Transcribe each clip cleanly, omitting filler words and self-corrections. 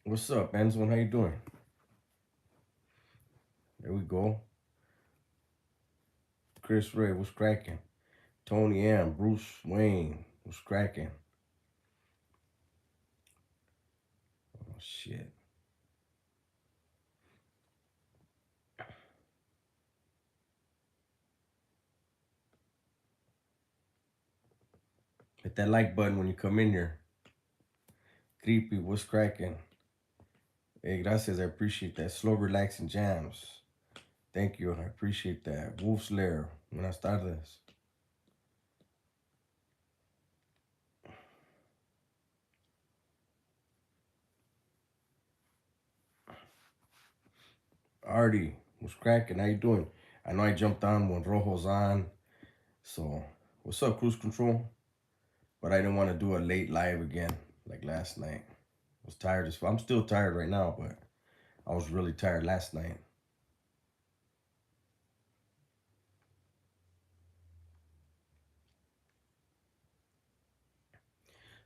What's up, Enzo? How you doing? There we go. Chris Ray, what's cracking? Tony M, Bruce Wayne, what's cracking? Oh shit. Hit that like button when you come in here. Creepy, what's cracking? Hey, gracias, I appreciate that. Slow, relaxing jams. Thank you, I appreciate that. Wolf's Lair, buenas tardes. Artie, what's cracking? How you doing? I know I jumped on when Rojo's on. So, what's up, Cruise Control? But I didn't want to do a late live again like last night. I was tired as fuck. I'm still tired right now, but I was really tired last night.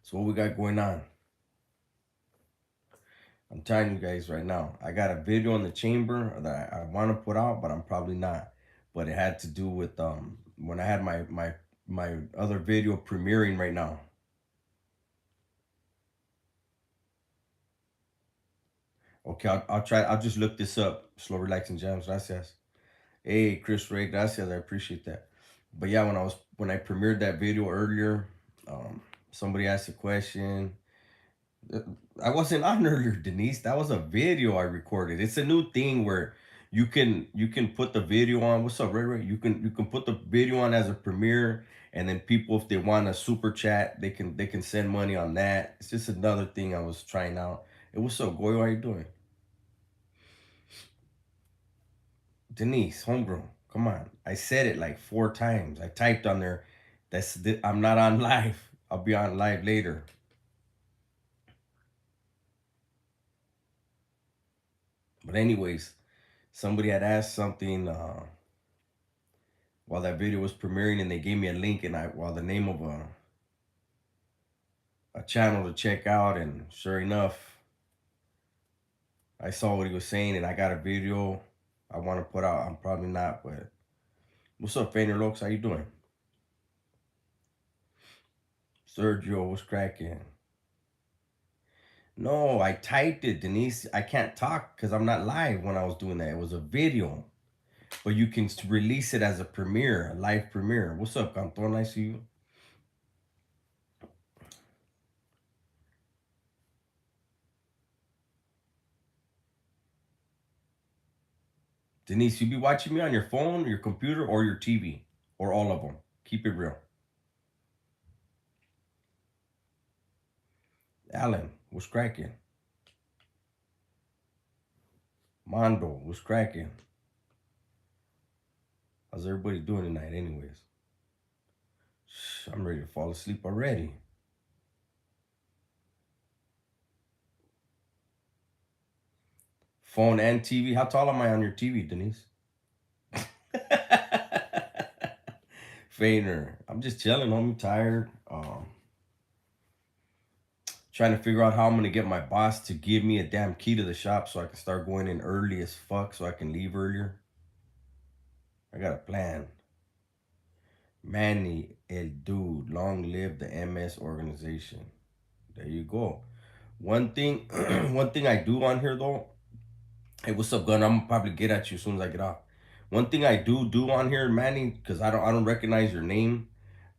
So what we got going on? I'm telling you guys right now. I got a video in the chamber that I want to put out, but I'm probably not. But it had to do with when I had my other video premiering right now. Okay, I'll try. I'll just look this up. Slow, relaxing jams. Gracias. Hey, Chris Ray. Gracias. I appreciate that. But yeah, when I premiered that video earlier, somebody asked a question. I wasn't on earlier, Denise. That was a video I recorded. It's a new thing where you can put the video on. What's up, Ray Ray? You can put the video on as a premiere, and then people, if they want a super chat, they can send money on that. It's just another thing I was trying out. Hey, what's up, Goyo? How you doing? Denise, homegrown. Come on. I said it like 4 times. I typed on there. I'm not on live. I'll be on live later. But anyways, somebody had asked something while that video was premiering, and they gave me a link, and I while the name of a channel to check out, and sure enough, I saw what he was saying, and I got a video I want to put out. I'm probably not, but what's up, Fainer Lokes? How you doing? Sergio, what's cracking? No, I typed it, Denise. I can't talk because I'm not live when I was doing that. It was a video, but you can release it as a premiere, a live premiere. What's up, Canton? I see you. Denise, you be watching me on your phone, your computer, or your TV, or all of them. Keep it real. Alan, what's cracking? Mondo, what's cracking? How's everybody doing tonight, anyways? I'm ready to fall asleep already. Phone and TV. How tall am I on your TV, Denise? Fainer. I'm just chilling. I'm tired. Trying to figure out how I'm gonna get my boss to give me a damn key to the shop so I can start going in early as fuck so I can leave earlier. I got a plan. Manny, el dude, long live the MS organization. There you go. One thing, one thing I do on here though. Hey, what's up, Gun? I'm gonna probably get at you as soon as I get off. One thing I do on here, Manny, because I don't recognize your name.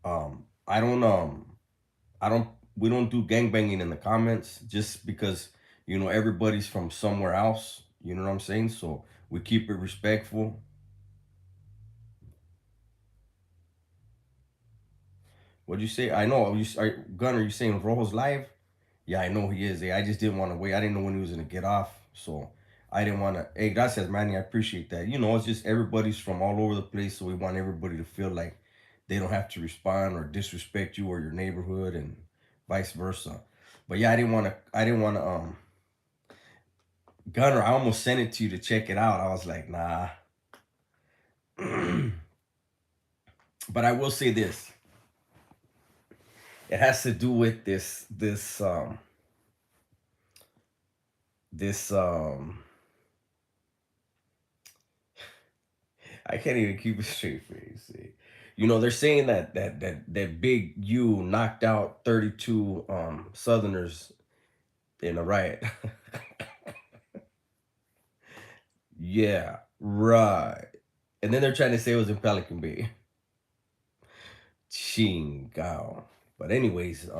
I don't we don't do gangbanging in the comments just because everybody's from somewhere else. You know what I'm saying? So we keep it respectful. What'd you say? I know Gun. Are you saying Rojo's live? Yeah, I know he is. Hey, I just didn't want to wait. I didn't know when he was gonna get off, so I didn't want to. Hey, gracias, Manny. I appreciate that. It's just everybody's from all over the place, so we want everybody to feel like they don't have to respond or disrespect you or your neighborhood, and vice versa. But yeah, I didn't want to. I didn't want to. Gunner, I almost sent it to you to check it out. I was like, nah. But I will say this. It has to do with this this I can't even keep a straight face. You know, they're saying that Big U knocked out 32 Southerners in a riot. Yeah, right. And then they're trying to say it was in Pelican Bay. Chingao. But anyways,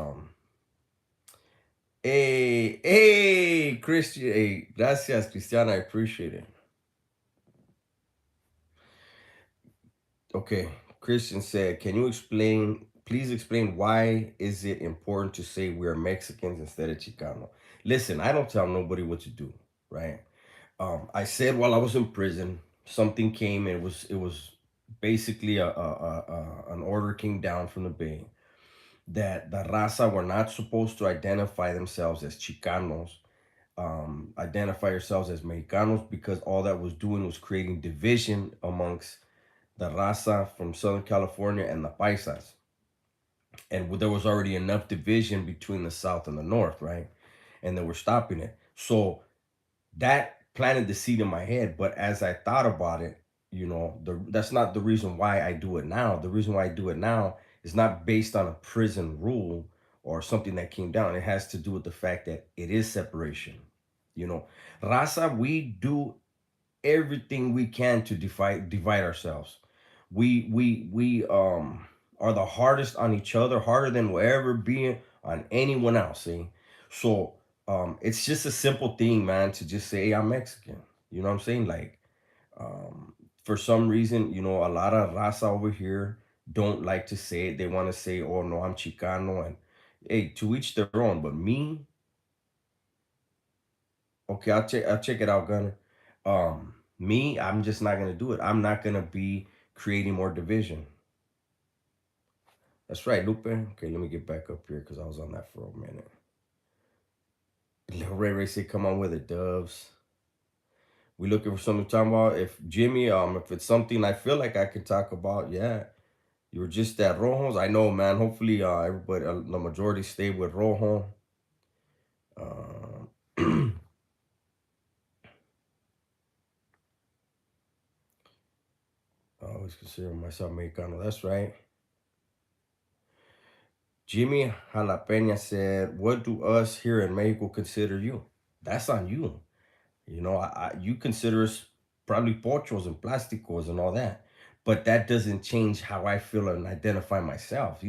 hey, Christian, hey, gracias, Cristiana, I appreciate it. Okay, Christian said, can you please explain why is it important to say we're Mexicans instead of Chicano? Listen, I don't tell nobody what to do, right? I said while I was in prison, something came. And it was basically an order came down from the Bay that the raza were not supposed to identify themselves as Chicanos, identify yourselves as Mexicanos, because all that was doing was creating division amongst the raza from Southern California and the paisas. And there was already enough division between the South and the North, right? And they were stopping it. So that planted the seed in my head. But as I thought about it, that's not the reason why I do it now. The reason why I do it now is not based on a prison rule or something that came down. It has to do with the fact that it is separation. You know, Raza, we do everything we can to divide ourselves. We are the hardest on each other, harder than we'll ever be on anyone else. See, so it's just a simple thing, man, to just say, hey, I'm Mexican. You know what I'm saying? Like, for some reason, a lot of raza over here don't like to say it. They want to say, oh no, I'm Chicano, and hey, to each their own. But me, okay, I'll check it out, Gunner. Me, I'm just not gonna do it. I'm not gonna be creating more division. That's right, Lupe. Okay, let me get back up here because I was on that for a minute. Lil Ray Ray said, "Come on with it, Doves. We looking for something to talk about. If Jimmy, if it's something I feel like I can talk about, yeah. You were just at Rojos. I know, man. Hopefully, everybody, the majority stay with Rojo. I always consider myself Mexicano. That's right. Jimmy Jalapena said, "What do us here in Mexico consider you?" That's on you. You consider us probably pochos and plasticos and all that, but that doesn't change how I feel and identify myself.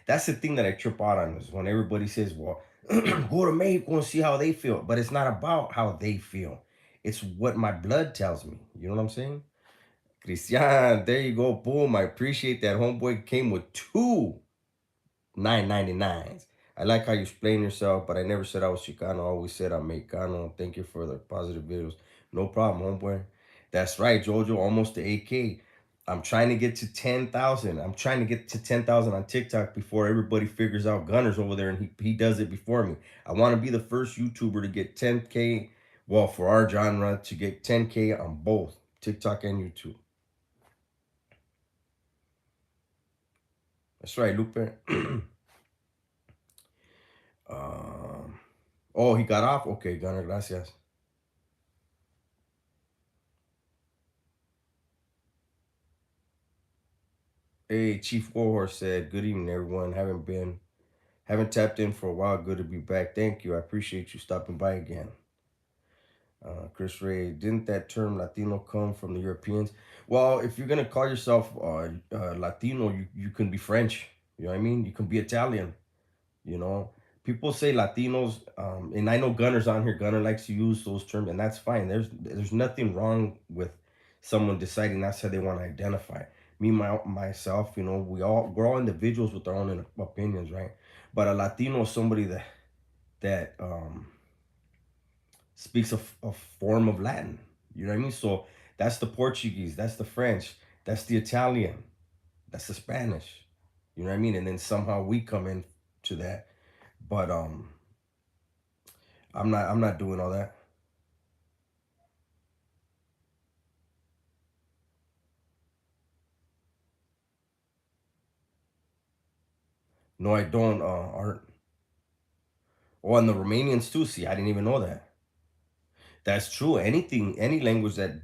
That's the thing that I trip out on is when everybody says, "Well, go to Mexico and see how they feel," but it's not about how they feel. It's what my blood tells me. You know what I'm saying? Christian, there you go. Boom. I appreciate that. Homeboy came with two 9.99s. I like how you explain yourself, but I never said I was Chicano. I always said I'm Mexicano. Thank you for the positive videos. No problem, homeboy. That's right, Jojo. Almost to 8K. I'm trying to get to 10,000. I'm trying to get to 10,000 on TikTok before everybody figures out Gunner's over there and he does it before me. I want to be the first YouTuber to get 10K. Well, for our genre, to get 10K on both TikTok and YouTube. That's right, Lupe. um, oh, he got off? Okay, Gunner, gracias. Hey, Chief Warhorse said, good evening, everyone. Haven't tapped in for a while. Good to be back. Thank you. I appreciate you stopping by again. Chris Ray, didn't that term Latino come from the Europeans? Well, if you're gonna call yourself Latino, you can be French. You know what I mean? You can be Italian. You know, people say Latinos, and I know Gunner's on here. Gunner likes to use those terms, and that's fine. There's nothing wrong with someone deciding that's how they want to identify. Me, myself, we're all individuals with our own opinions, right? But a Latino is somebody that speaks a form of Latin. You know what I mean? So that's the Portuguese, that's the French, that's the Italian, that's the Spanish. You know what I mean? And then somehow we come in to that. But I'm not doing all that. No, I don't. Art. Oh, and the Romanians too. See, I didn't even know that. That's true. Anything, any language that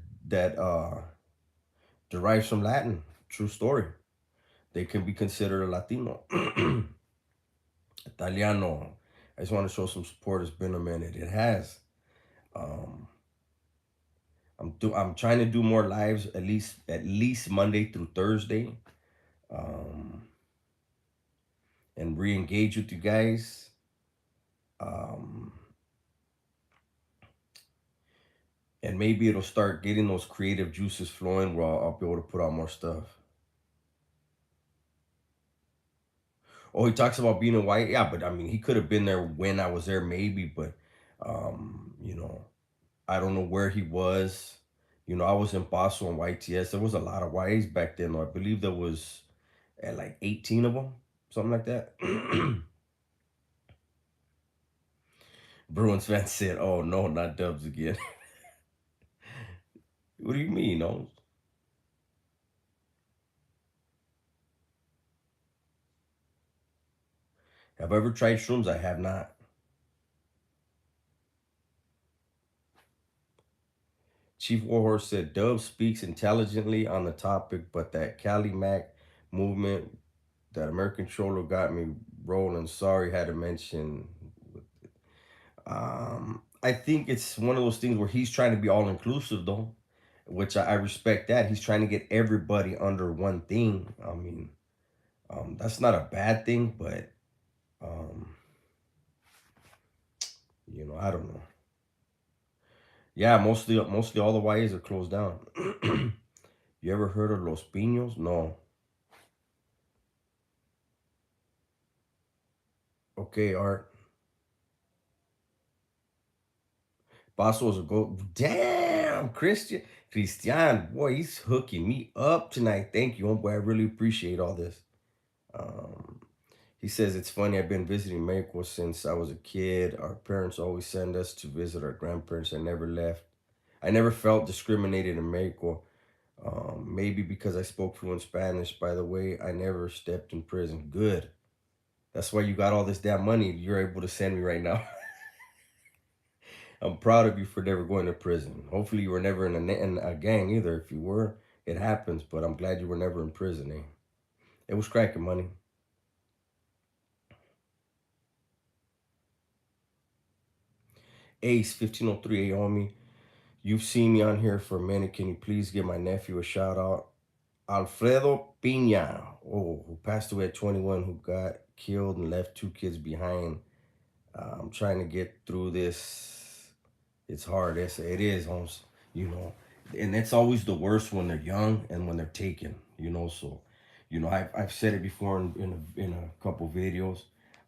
derives from Latin, true story. They can be considered a Latino. Italiano. I just want to show some support. It's been a minute. It has. Um, I'm trying to do more lives at least Monday through Thursday, um, and re-engage with you guys. Um, and maybe it'll start getting those creative juices flowing where I'll be able to put out more stuff. Oh, he talks about being in white. Yeah, but I mean, he could have been there when I was there, maybe. But, you know, I don't know where he was. I was in Paso and YTS. There was a lot of YAs back then. I believe there was at like 18 of them, something like that. Bruins fan said, "Oh no, not Dubs again." What do you mean? No, have I ever tried shrooms? I have not. Chief Warhorse said Dub speaks intelligently on the topic, but that Cali Mac movement, that American Controller got me rolling. Sorry, had to mention. I think it's one of those things where he's trying to be all inclusive, though, which I respect that. He's trying to get everybody under one thing. I mean, that's not a bad thing, but um, I don't know. Yeah, mostly all the YAs are closed down. You ever heard of Los Pinos? No. Okay, Art. Boswell's a go. Damn, Christian, boy, he's hooking me up tonight. Thank you, homeboy. I really appreciate all this. Um, he says it's funny. I've been visiting Mexico since I was a kid. Our parents always send us to visit our grandparents. I never left. I never felt discriminated in Mexico. Maybe because I spoke fluent Spanish. By the way, I never stepped in prison. Good. That's why you got all this damn money you're able to send me right now. I'm proud of you for never going to prison. Hopefully, you were never in a gang either. If you were, it happens, but I'm glad you were never in prison, eh? It was cracking money. Ace 1503, hey, homie. You've seen me on here for a minute. Can you please give my nephew a shout out? Alfredo Pina, who passed away at 21, who got killed and left two kids behind. I'm trying to get through this. It's hard. It is, Holmes. You know, and it's always the worst when they're young and when they're taken. So, I've said it before in a couple videos.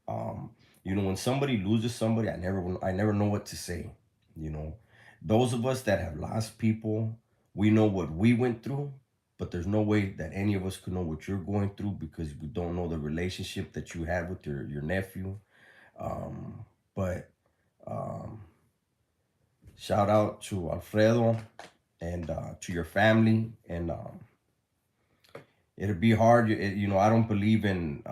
Um, when somebody loses somebody, I never know what to say. You know, those of us that have lost people, we know what we went through, but there's no way that any of us could know what you're going through because we don't know the relationship that you had with your nephew. But um, shout out to Alfredo and to your family. And it'll be hard. I don't believe in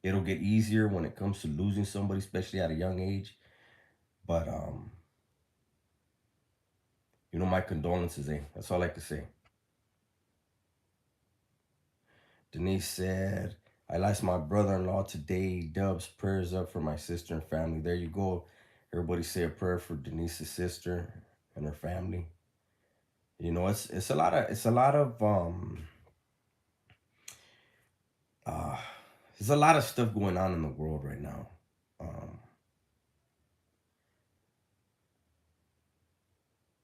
it'll get easier when it comes to losing somebody, especially at a young age. But my condolences, eh? That's all I can say. Denise said, I lost my brother-in-law today. Dubs, prayers up for my sister and family. There you go. Everybody say a prayer for Denise's sister and her family. It's a lot of uh there's a lot of stuff going on in the world right now. Um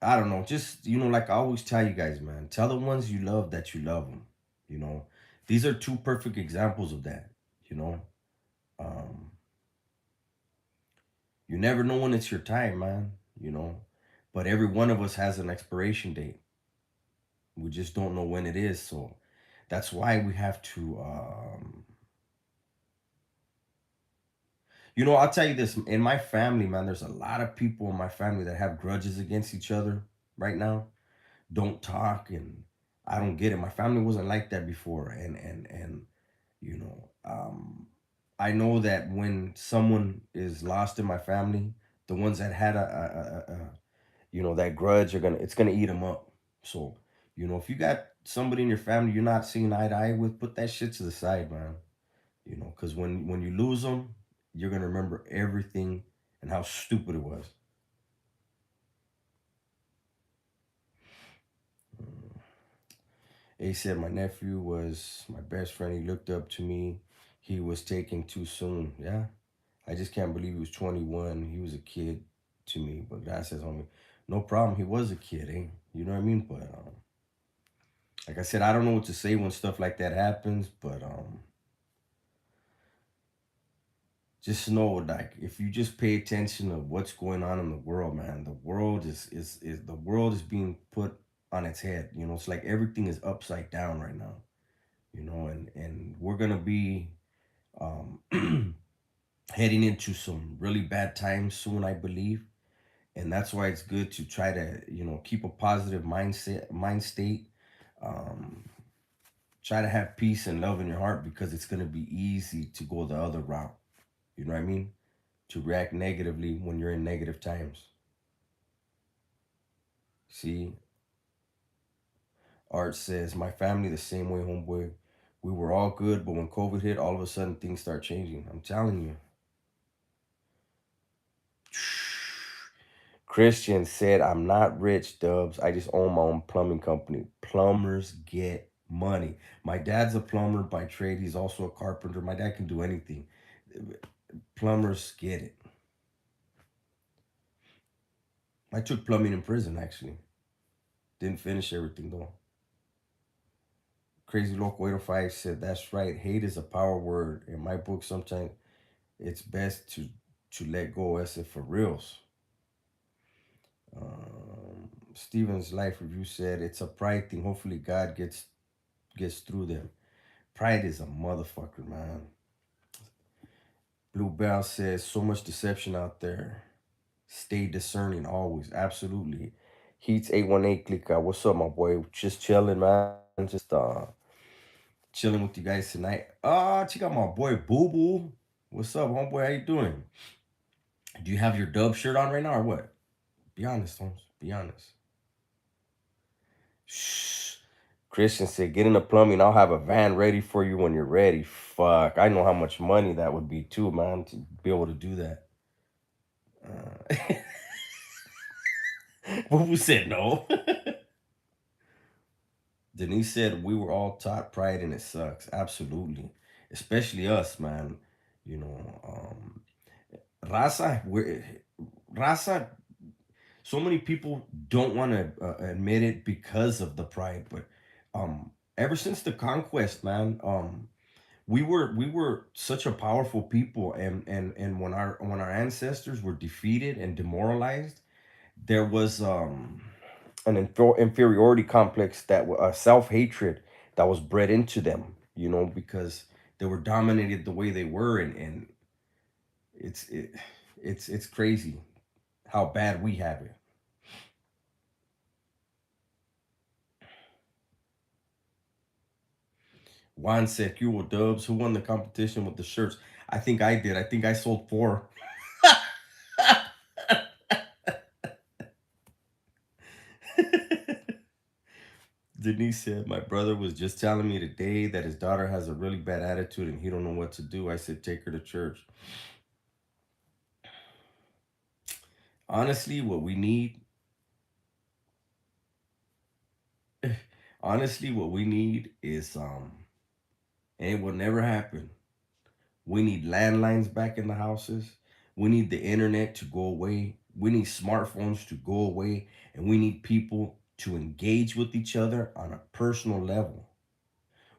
I don't know, just like I always tell you guys, man, tell the ones you love that you love them. You know, these are two perfect examples of that. You know, um, you never know when it's your time, man. You know, but every one of us has an expiration date. We just don't know when it is, so that's why we have to. I'll tell you this: in my family, man, there's a lot of people in my family that have grudges against each other right now. Don't talk, and I don't get it. My family wasn't like that before, and you know, um, I know that when someone is lost in my family, The ones that had that grudge are it's gonna eat them up. So, if you got somebody in your family you're not seeing eye to eye with, put that shit to the side, man. Because when you lose them, you're gonna remember everything and how stupid it was. He said my nephew was my best friend. He looked up to me. He was taken too soon. Yeah, I just can't believe he was 21. He was a kid to me. But God says, homie, no problem. He was a kid, eh? You know what I mean? But like I said, I don't know what to say when stuff like that happens. But just know, like, if you just pay attention to what's going on in the world, man, the world is the world is being put on its head. It's like everything is upside down right now. And we're gonna be um heading into some really bad times soon, I believe. And that's why it's good to try to keep a positive mind state. um Try to have peace and love in your heart, because it's going to be easy to go the other route. You know what I mean? To react negatively when you're in negative times. See, Art says, my family the same way, homeboy. We were all good, but when COVID hit, all of a sudden things start changing. I'm telling you. Christian said, I'm not rich, Dubs. I just own my own plumbing company. Plumbers get money. My dad's a plumber by trade. He's also a carpenter. My dad can do anything. Plumbers get it. I took plumbing in prison, actually. Didn't finish everything, though. Crazy Local 805 said, that's right. Hate is a power word. In my book, sometimes it's best to let go. I said, for reals. Steven's life review said, it's a pride thing. Hopefully God gets through them. Pride is a motherfucker, man. Blue Bell says, so much deception out there. Stay discerning always. Absolutely. Heats 818 click. What's up, my boy? Just chilling, man. Just chilling with you guys tonight. Check out my boy Boo Boo. What's up, homeboy? How you doing? Do you have your dub shirt on right now or what? Be honest, Holmes. Be honest. Shh. Christian said, get in the plumbing. I'll have a van ready for you when you're ready. Fuck. I know how much money that would be too, man, to be able to do that. Boo Boo said no. Denise said, we were all taught pride and it sucks. Absolutely. Especially us, man. You know, Raza, Raza, so many people don't want to admit it because of the pride, but ever since the conquest, man, we were such a powerful people, and when our ancestors were defeated and demoralized, there was an inferiority complex, self-hatred that was bred into them, because they were dominated the way they were, and it's it, it's crazy how bad we have it. Juan said, "Cubo Dubs, who won the competition with the shirts?" I think I did. I think I sold four. Denise said, "My brother was just telling me today that his daughter has a really bad attitude and he don't know what to do." I said, "Take her to church." Honestly, what we need, honestly, what we need is and it will never happen. We need landlines back in the houses. We need the internet to go away. We need smartphones to go away. And we need people to engage with each other on a personal level.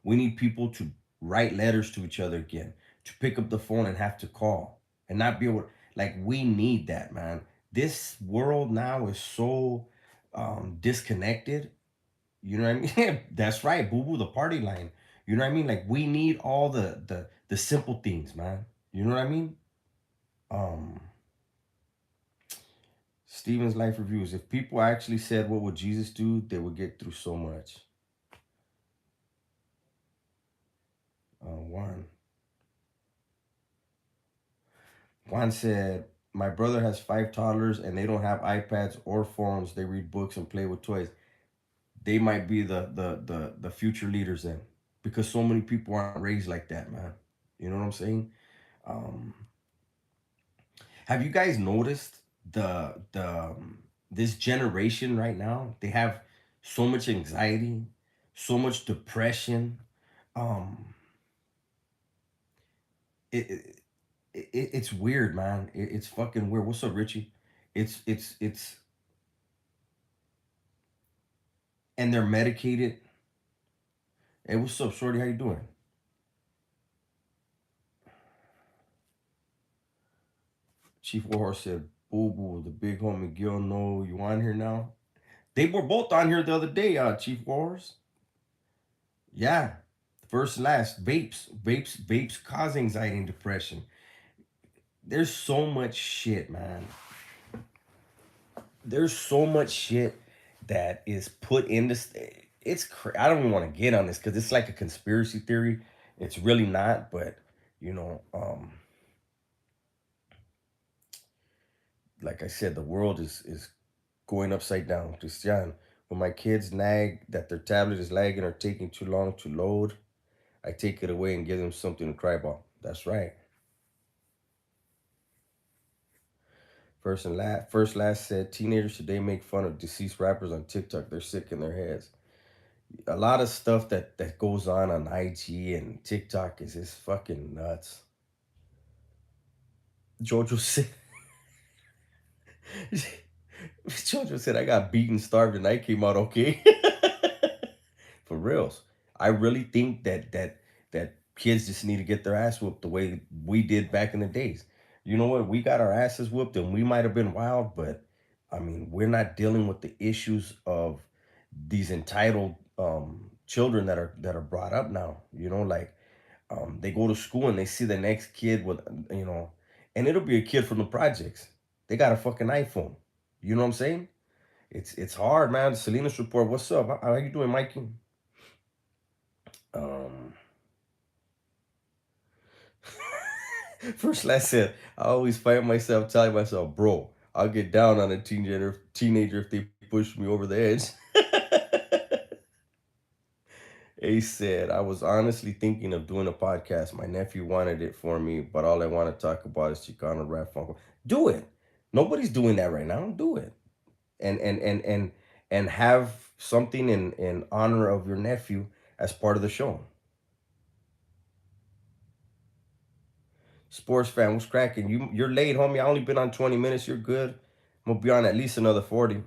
We need people to write letters to each other again, to pick up the phone and have to call and not be able to, like, we need that, man. This world now is so disconnected. You know what I mean? That's right, boo boo, the party line. You know what I mean? Like, we need all the simple things, man. You know what I mean? Um, Stephen's life reviews. If people actually said, "What would Jesus do?" they would get through so much. Juan. Juan said, My brother has 5 toddlers and they don't have iPads or phones. They read books and play with toys. They might be the future leaders then, because so many people aren't raised like that, man. You know what I'm saying? Um, have you guys noticed this generation right now? They have so much anxiety, so much depression. Um, it, it, it's weird, man. It's fucking weird. What's up, Richie? It's and they're medicated. Hey, what's up, Shorty? How you doing? Chief Warhorse said, "Boo boo, the big homie Gil. No, you on here now? They were both on here the other day. Chief Warhorse. Yeah, first and last. Vapes cause anxiety and depression. There's so much shit, man. There's so much shit that is put in this. I don't even want to get on this because it's like a conspiracy theory. It's really not, but you know, like I said, the world is going upside down. Christian, when my kids nag that their tablet is lagging or taking too long to load, I take it away and give them something to cry about. That's right. First last said teenagers today make fun of deceased rappers on TikTok. They're sick in their heads. A lot of stuff that goes on IG and TikTok is just fucking nuts. Jojo said, Jojo said I got beaten, starved, and I came out okay. For reals, I really think that kids just need to get their ass whooped the way we did back in the days. You know what? We got our asses whooped, and we might have been wild, but I mean, we're not dealing with the issues of these entitled children that are brought up now. You know, like they go to school and they see the next kid with, and it'll be a kid from the projects. They got a fucking iPhone. You know what I'm saying? It's hard, man. Salinas report. What's up? How you doing, Mikey? Um, First last said, I always find myself telling myself, bro, I'll get down on a teenager if they push me over the edge. Ace said, I was honestly thinking of doing a podcast. My nephew wanted it for me, but all I want to talk about is Chicano rap funk. Do it. Nobody's doing that right now. Do it. And have something in honor of your nephew as part of the show. Sports fan, what's cracking? You're late, homie. I only been on 20 minutes. You're good. I'm gonna be on at least another 40.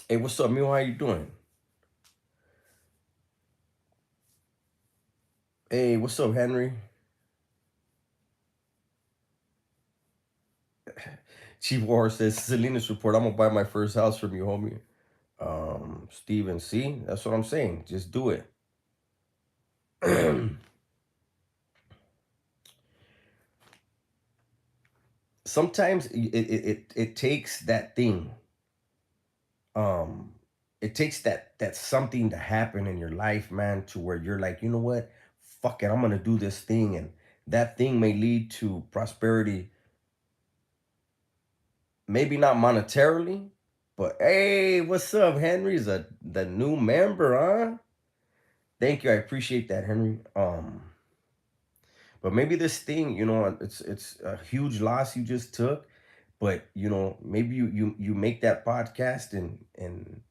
Hey, what's up, Mule? How you doing? Hey, what's up, Henry? Chief War says, Salinas report. I'm gonna buy my first house from you, homie. Steven, see, that's what I'm saying. Just do it. Sometimes it takes that thing. Um, it takes that something to happen in your life, man, to where you're like, you know what? Fuck it, I'm gonna do this thing, and that thing may lead to prosperity. Maybe not monetarily, but hey, what's up, Henry's the new member, huh? Thank you, I appreciate that, Henry. But maybe this thing, it's a huge loss you just took, but maybe you make that podcast and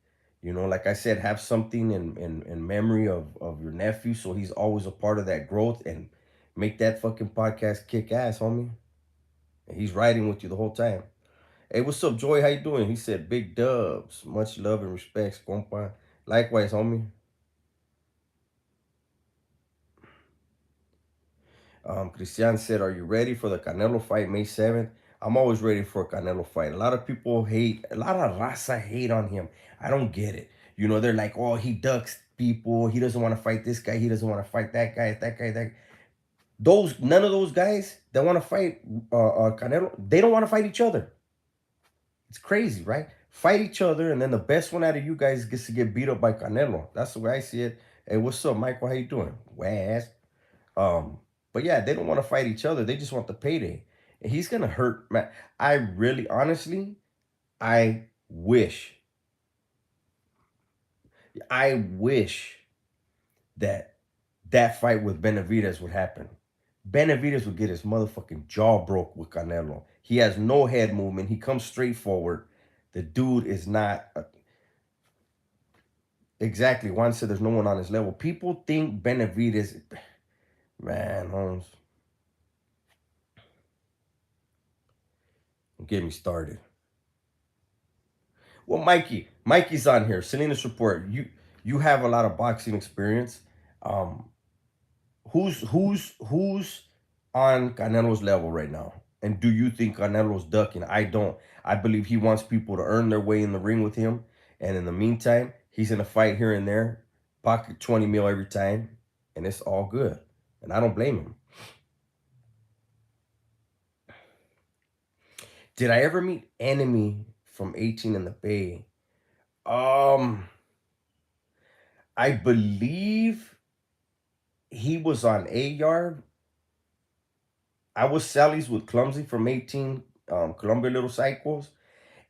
like I said, have something in memory of your nephew, so he's always a part of that growth, and make that fucking podcast kick ass, homie. And he's riding with you the whole time. Hey, what's up, Joy? How you doing? He said, big dubs. Much love and respects, compa. Likewise, homie. Christian said, are you ready for the Canelo fight May 7th? I'm always ready for a Canelo fight. A lot of people hate, a lot of raza hate on him. I don't get it. They're like, oh, he ducks people. He doesn't want to fight this guy. He doesn't want to fight that guy, that guy, that guy. None of those guys that want to fight Canelo, they don't want to fight each other. It's crazy, right? Fight each other, and then the best one out of you guys gets to get beat up by Canelo. That's the way I see it. Hey, what's up, Michael? How you doing? West. But yeah, they don't want to fight each other. They just want the payday. And he's gonna hurt, man. I really, honestly, I wish, I wish that that fight with Benavidez would happen. Benavidez would get his motherfucking jaw broke with Canelo. He has no head movement. He comes straight forward. The dude is not exactly. Juan said there's no one on his level. People think Benavidez, man, Holmes, don't get me started. Well, Mikey's on here. Salinas report. You have a lot of boxing experience. Um, who's on Canelo's level right now? And do you think Canelo's ducking? I don't. I believe he wants people to earn their way in the ring with him. And in the meantime, he's in a fight here and there, pocket 20 mil every time, and it's all good. And I don't blame him. Did I ever meet Enemy from 18 in the Bay? Um, I believe he was on A Yard. I was Sally's with Clumsy from 18, Columbia Little Cycles,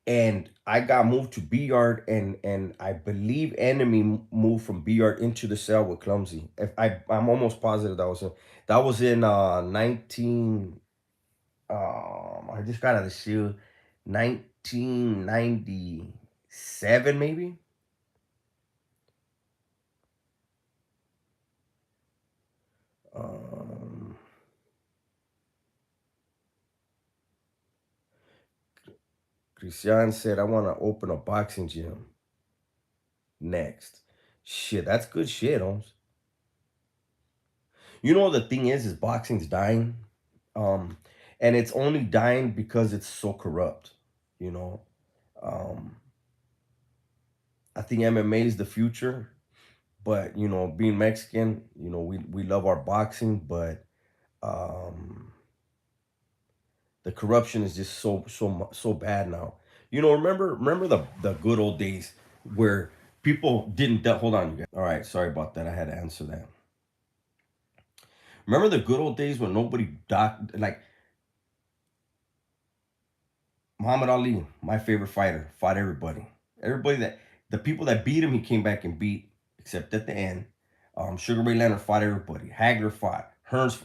and I got moved to B Yard, and I believe Enemy moved from B Yard into the cell with Clumsy. If I'm almost positive that was in 19. I just got out of the shoe, 1997 maybe. Um, Christian said, I want to open a boxing gym next. Shit, that's good shit, Holmes. You know the thing is boxing's dying. Um, and it's only dying because it's so corrupt, you know. Um, I think MMA is the future, but being Mexican, we love our boxing, but um the corruption is just so bad now. Remember the good old days where people didn't hold on, you guys. All right, sorry about that. I had to answer that. Remember the good old days when nobody like Muhammad Ali, my favorite fighter, fought everybody. Everybody that the people that beat him, he came back and beat, except at the end. Sugar Ray Leonard fought everybody. Hagler fought. Hearns.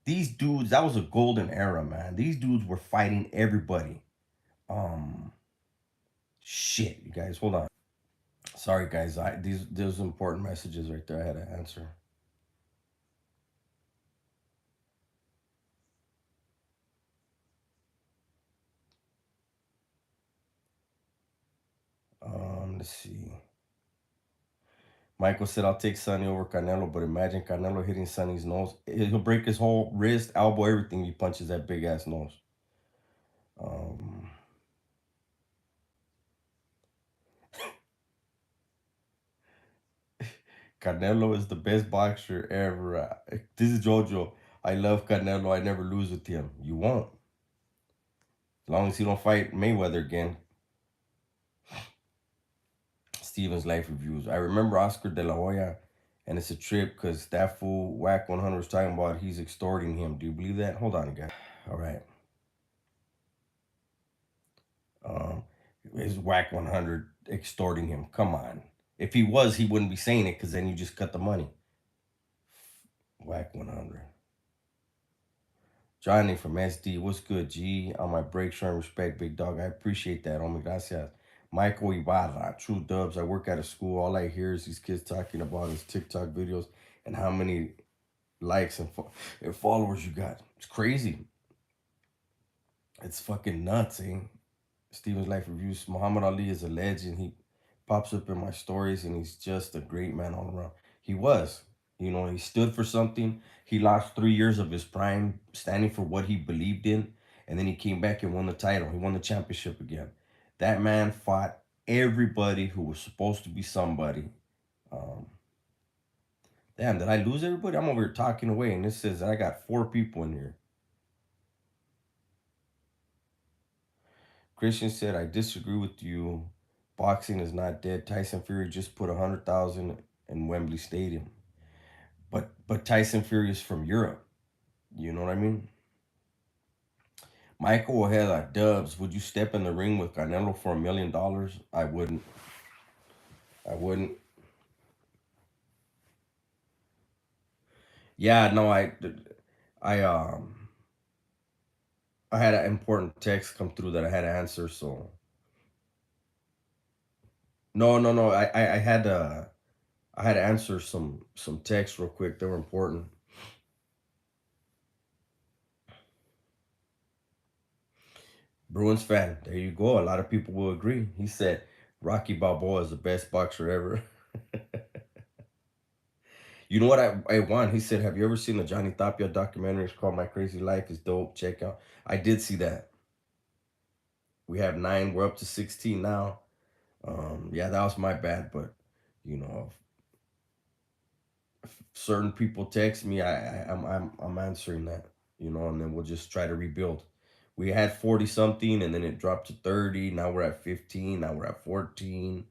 These dudes, that was a golden era, man. These dudes were fighting everybody. Um, Shit, you guys, hold on. Sorry, guys. These important messages right there. I had to answer. Let's see. Michael said, "I'll take Sonny over Canelo, but imagine Canelo hitting Sonny's nose. He'll break his whole wrist, elbow, everything. He punches that big ass nose." Um, Canelo is the best boxer ever. This is JoJo. I love Canelo. I never lose with him. You won't, as long as he don't fight Mayweather again. Steven's life reviews. I remember Oscar De La Hoya, and it's a trip because that fool Whack 100 was talking about he's extorting him. Do you believe that? Hold on, again. All right. Um, is Whack 100 extorting him? Come on. If he was, he wouldn't be saying it because then you just cut the money. Whack 100. Johnny from SD. What's good, G? On my break, showing respect, big dog. I appreciate that. Oh my gracias. Michael Ibarra. True dubs. I work at a school. All I hear is these kids talking about his TikTok videos and how many likes and followers you got. It's crazy. It's fucking nuts, eh? Steven's Life Reviews. Muhammad Ali is a legend. He pops up in my stories and he's just a great man all around. He was. He stood for something. He lost 3 years of his prime standing for what he believed in. And then he came back and won the title. He won the championship again. That man fought everybody who was supposed to be somebody. Um, Damn, did I lose everybody? I'm over here talking away and it says I got 4 people in here. Christian said, I disagree with you. Boxing is not dead. Tyson Fury just put 100,000 in Wembley Stadium. But Tyson Fury is from Europe. You know what I mean? Michael Ojeda, Dubs, would you step in the ring with Canelo for $1 million? I wouldn't. I wouldn't. Yeah, no, I I had an important text come through that I had to answer. So no, no, no. I had to answer some texts real quick. They were important. Bruins fan. There you go. A lot of people will agree. He said Rocky Balboa is the best boxer ever. You know what I want? He said, have you ever seen the Johnny Tapia documentary? It's called My Crazy Life. It's dope. Check out. I did see that. We have 9. We're up to 16 now. Yeah, that was my bad, but you know, if certain people text me, I'm answering that, you know, and then we'll just try to rebuild. We had 40 something and then it dropped to 30. Now we're at 15. Now we're at 14.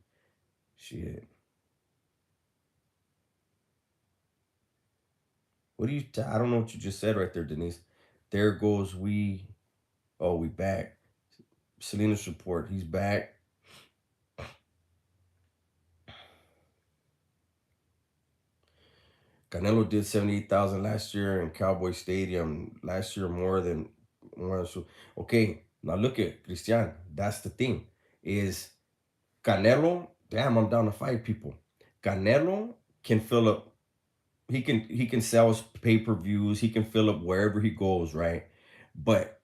Shit. What do you I don't know what you just said right there, Denise. There goes we. Oh, we back. Salinas report. He's back. Canelo did 78,000 last year in Cowboy Stadium. Last year more. So okay, now look at Christian. That's the thing. Is Canelo, damn, I'm down to 5 people. Canelo can fill up, he can sell his pay-per-views, he can fill up wherever he goes, right? But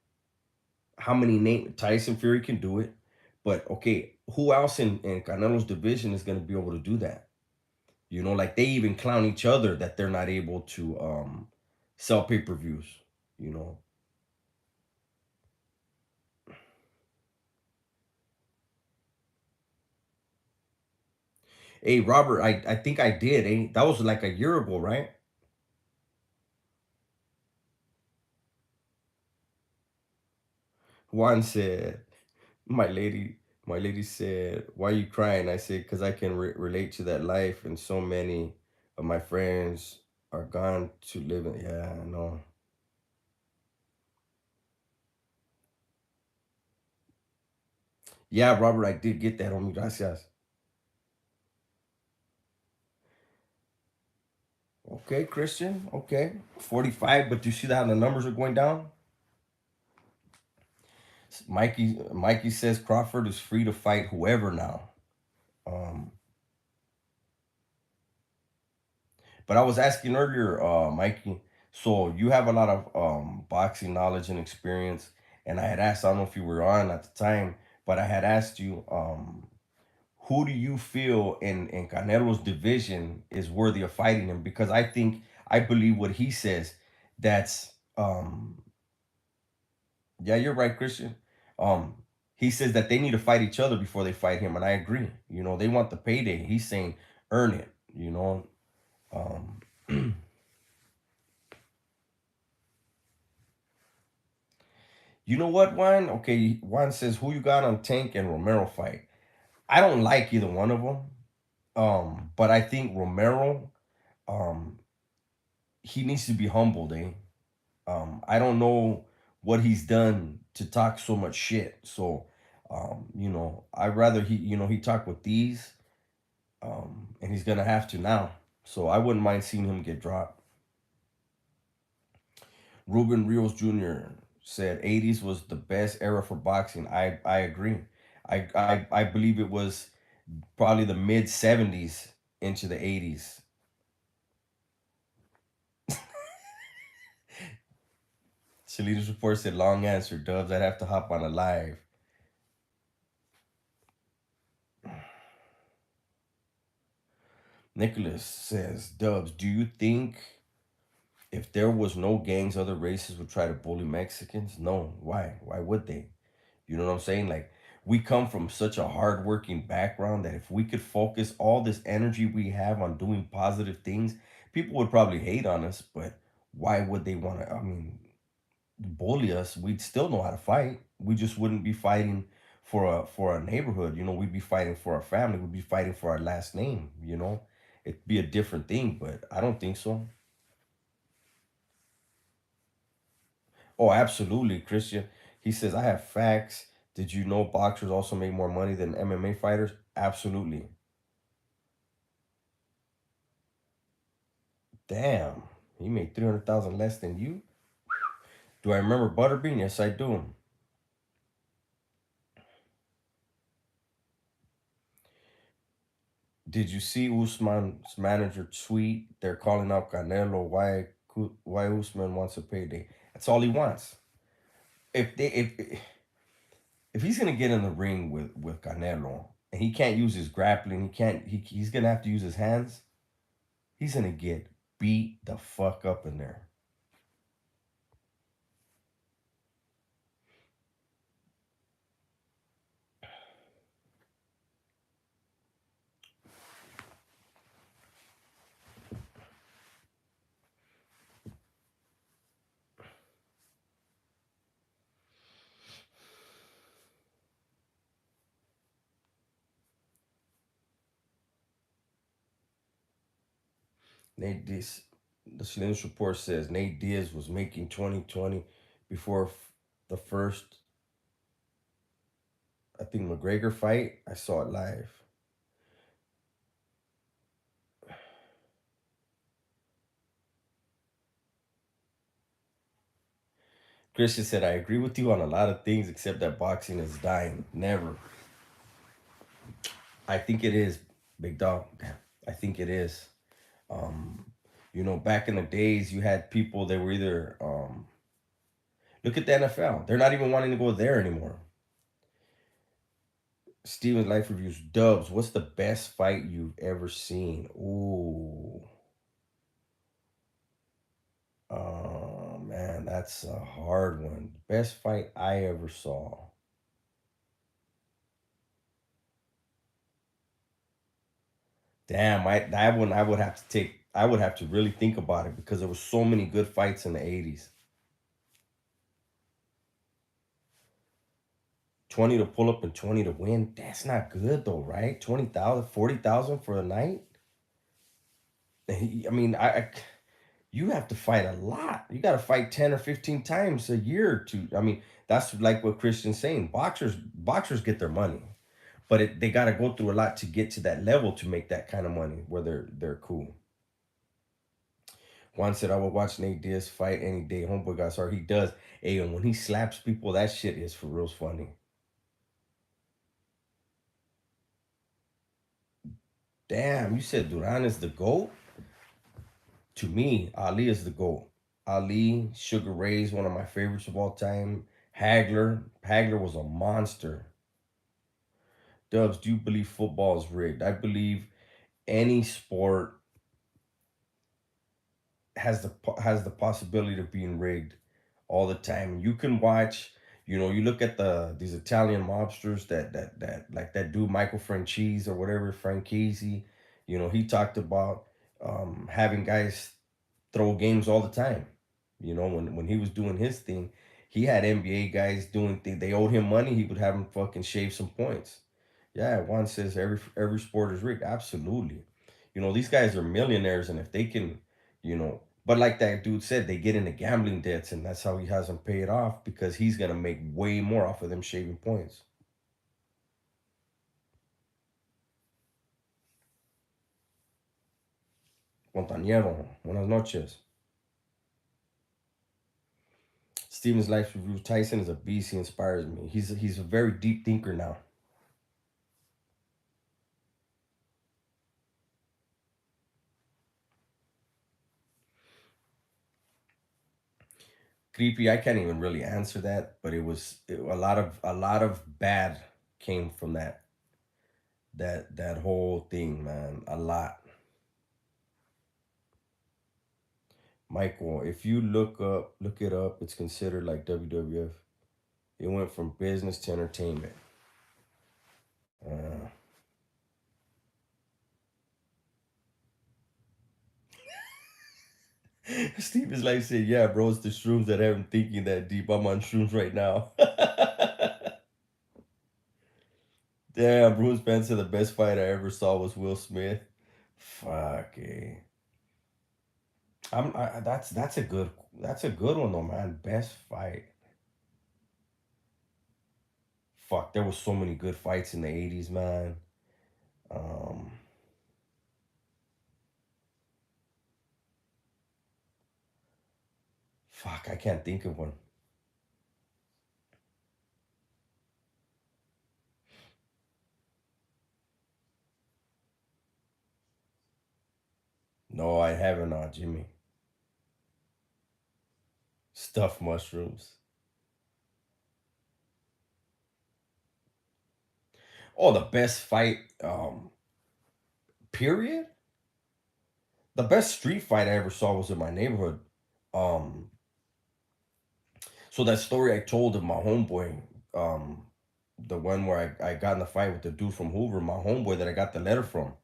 how many name Tyson Fury can do it? But okay, who else in Canelo's division is gonna be able to do that? You know, like they even clown each other that they're not able to sell pay-per-views, you know. Hey Robert, I think I did, that was like a year ago, right? Juan said, my lady, my lady said, why are you crying? I said, because I can relate to that life and so many of my friends are gone to live in. Yeah, I know. Yeah, Robert, I did get that on me. Gracias. Okay, Christian. Okay. 45, but you see how the numbers are going down? Mikey says Crawford is free to fight whoever now. Um, but I was asking earlier, Mikey, so you have a lot of boxing knowledge and experience, and I had asked, I don't know if you were on at the time, but I had asked you, who do you feel in Canelo's division is worthy of fighting him? Because I believe what he says. That's yeah, you're right, Christian. Um, he says that they need to fight each other before they fight him, and I agree. You know, they want the payday. He's saying earn it. You know, um, you know what, Juan? Okay, Juan says who you got on Tank and Romero fight. I don't like either one of them. But I think Romero, um, he needs to be humbled. I don't know what he's done to talk so much shit. So, you know, I'd rather he talk with these. And he's gonna have to now. So I wouldn't mind seeing him get dropped. Ruben Rios Jr. said 80s was the best era for boxing. I agree. I believe it was probably the mid 70s into the 80s. Shalita's report said long answer, Dubs. I'd have to hop on a live. Nicholas says, Dubs, do you think if there was no gangs, other races would try to bully Mexicans? No. Why? Why would they? You know what I'm saying? Like, we come from such a hardworking background that if we could focus all this energy we have on doing positive things, people would probably hate on us, but why would they want to, I mean, bully us? We'd still know how to fight. We just wouldn't be fighting for a neighborhood, you know, we'd be fighting for our family, we'd be fighting for our last name, you know. It'd be a different thing, but I don't think so. Oh, absolutely, Christian. He says, I have facts. Did you know boxers also make more money than MMA fighters? Absolutely. Damn. He made 300,000 less than you? Do I remember Butterbean? Yes, I do. Did you see Usman's manager tweet? They're calling out Canelo. Why Usman wants a payday? That's all he wants. If he's gonna get in the ring with Canelo and he can't use his grappling, he's gonna have to use his hands. He's gonna get beat the fuck up in there. Nate Diaz, the Salinas report says Nate Diaz was making 2020 before the first, I think, McGregor fight. I saw it live. Christian said, I agree with you on a lot of things except that boxing is dying. Never. I think it is, big dog. I think it is. Um, back in the days, you had people that were either, look at the NFL. They're not even wanting to go there anymore. Steven's Life Reviews. Dubs, what's the best fight you've ever seen? Ooh. Oh, man, that's a hard one. Best fight I ever saw. Damn, that one I would have to take. I would have to really think about it because there were so many good fights in the 80s. 20 to pull up and 20 to win. That's not good though, right? 20,000, 40,000 for a night. I mean, you have to fight a lot. You got to fight 10 or 15 times a year to. I mean, that's like what Christian's saying. Boxers get their money, but they got to go through a lot to get to that level to make that kind of money where they're cool. Juan said, I would watch Nate Diaz fight any day. Homeboy got sorry. He does. Hey, and when he slaps people, that shit is for real funny. Damn, you said Duran is the GOAT? To me, Ali is the GOAT. Ali, Sugar Ray's one of my favorites of all time. Hagler was a monster. Dubs, do you believe football is rigged? I believe any sport has the possibility of being rigged all the time. You can watch, you look at these Italian mobsters that like that dude Michael Franchese or whatever, Franchese, he talked about having guys throw games all the time. When he was doing his thing, he had NBA guys doing things. They owed him money. He would have them fucking shave some points. Yeah, Juan says every sport is rigged. Absolutely. These guys are millionaires, and if they can, but like that dude said, they get into gambling debts, and that's how he has them paid off because he's gonna make way more off of them shaving points. Montañero, buenas noches. Steven's Life Review. Tyson is a beast. He inspires me. He's a very deep thinker now. Creepy. I can't even really answer that, but a lot of bad came from that whole thing, man. A lot. Michael, if you look it up, it's considered like WWF. It went from business to entertainment. Uh, Steven's like said, "Yeah, bro, it's the shrooms that have him thinking that deep. I'm on shrooms right now." Damn, Bruce Spencer, the best fight I ever saw was Will Smith. Fuck, eh. that's a good one though, man. Best fight. Fuck, there was so many good fights in the 80s, man. Um, fuck, I can't think of one. No, I haven't, Jimmy. Stuffed mushrooms. Oh, the best fight, period. The best street fight I ever saw was in my neighborhood. Um, so that story I told of my homeboy, um, the one where I got in the fight with the dude from Hoover, my homeboy that I got the letter from.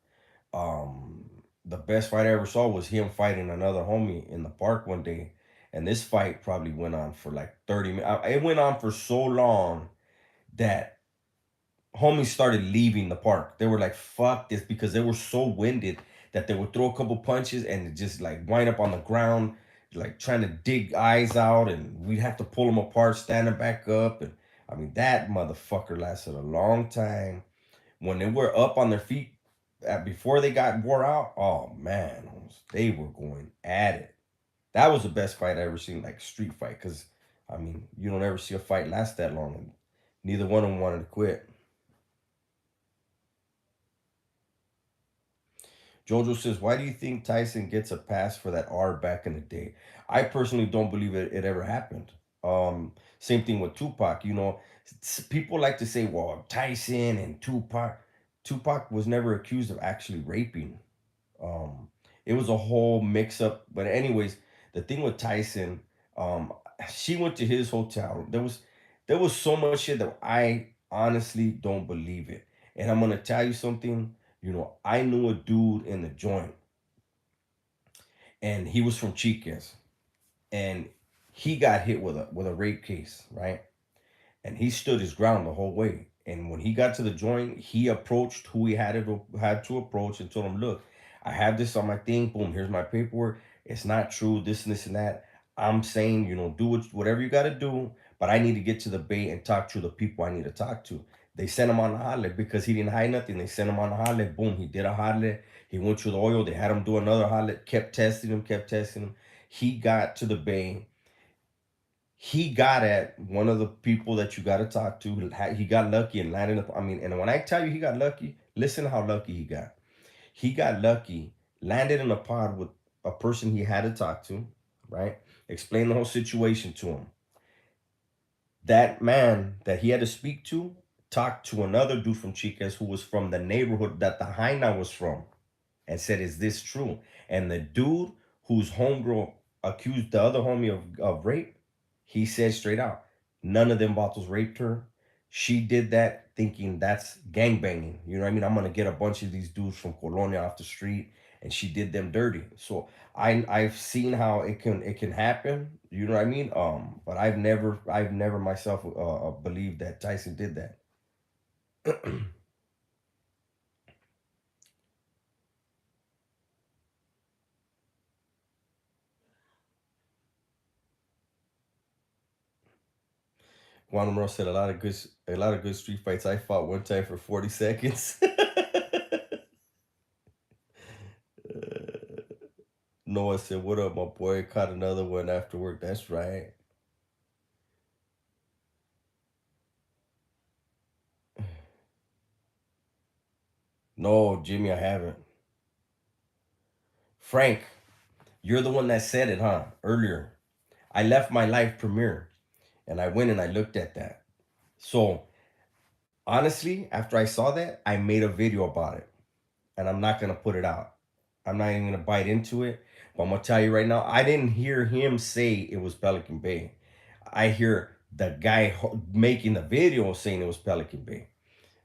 Um, the best fight I ever saw was him fighting another homie in the park one day. And this fight probably went on for like 30 minutes. It went on for so long that homies started leaving the park. They were like, fuck this, because they were so winded that they would throw a couple punches and just like wind up on the ground, like trying to dig eyes out, and we'd have to pull them apart, standing back up. And I mean, that motherfucker lasted a long time. When they were up on their feet before they got wore out, oh man, they were going at it. That was the best fight I ever seen, like street fight, because I mean, you don't ever see a fight last that long, and neither one of them wanted to quit. Jojo says, "Why do you think Tyson gets a pass for that R back in the day?" I personally don't believe it ever happened. Same thing with Tupac. You know, people like to say, "Well, Tyson and Tupac." Tupac was never accused of actually raping. Um, it was a whole mix up. But anyways, the thing with Tyson, um, she went to his hotel. There was so much shit that I honestly don't believe it. And I'm gonna tell you something. You know, I knew a dude in the joint, and he was from Chiquez, and he got hit with a rape case, right? And he stood his ground the whole way. And when he got to the joint, he approached who he had to approach and told him, "Look, I have this on my thing. Boom, here's my paperwork. It's not true. This and this and that. I'm saying, do whatever you got to do, but I need to get to the bay and talk to the people I need to talk to." They sent him on the hotline because he didn't hide nothing. They sent him on the hotline. Boom, he did a hotline. He went to the oil. They had him do another hotline. Kept testing him. Kept testing him. He got to the bay. He got at one of the people that you got to talk to. He got lucky and landed up. I mean, and when I tell you he got lucky, listen to how lucky he got. He got lucky, landed in a pod with a person he had to talk to, right? Explain the whole situation to him. That man that he had to speak to talked to another dude from Chicas who was from the neighborhood that the Jaina was from, and said, "Is this true?" And the dude whose homegirl accused the other homie of rape, he said straight out, none of them bottles raped her. She did that thinking that's gang banging. You know what I mean? I'm gonna get a bunch of these dudes from Colonia off the street, and she did them dirty. So I've seen how it can happen. You know what I mean? But I've never myself believed that Tyson did that. Juan Romero said a lot of good street fights. I fought one time for 40 seconds. Noah said, "What up, my boy? Caught another one after work." That's right. No, Jimmy, I haven't. Frank, you're the one that said it, huh? Earlier. I left my live premiere and I went and I looked at that. So honestly, after I saw that, I made a video about it. And I'm not gonna put it out. I'm not even gonna bite into it. But I'm gonna tell you right now, I didn't hear him say it was Pelican Bay. I hear the guy making the video saying it was Pelican Bay,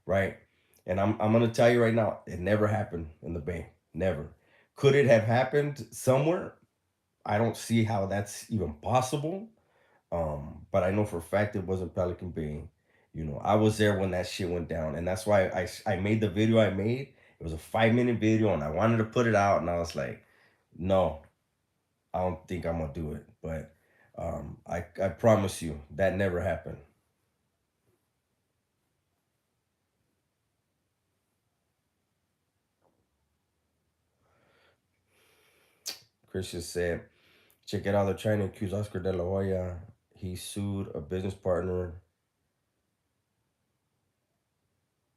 right? And I'm gonna tell you right now, it never happened in the Bay. Never. Could it have happened somewhere? I don't see how that's even possible. But I know for a fact it wasn't Pelican Bay. I was there when that shit went down, and that's why I made the video I made. It was a 5-minute video, and I wanted to put it out, and I was like, no, I don't think I'm gonna do it. But I promise you that never happened. Christian said, check it out. They're trying to accuse Oscar De La Hoya. He sued a business partner.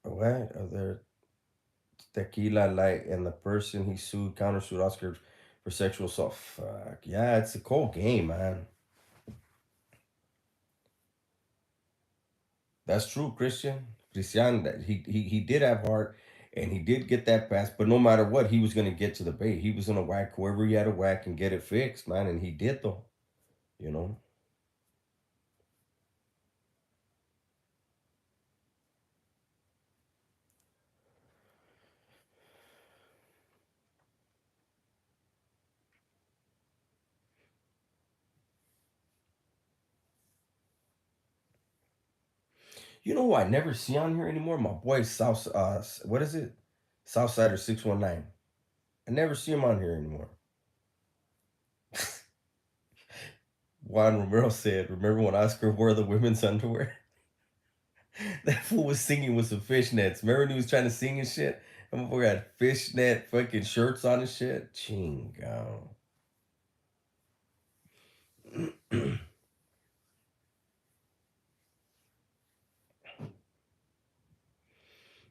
What? Of their tequila light, and the person he sued countersued Oscar for sexual assault. Fuck. Yeah, it's a cold game, man. That's true, Christian. Christian, that he did have heart, and he did get that pass. But no matter what, he was gonna get to the bait. He was gonna whack whoever he had to whack and get it fixed, man. And he did though. You know. You know who I never see on here anymore? My boy South. What is it? Southsider 619. I never see him on here anymore. Juan Romero said, "Remember when Oscar wore the women's underwear?" That fool was singing with some fishnets. Remember when he was trying to sing and shit? That motherfucker had fishnet fucking shirts on and shit. Chingo.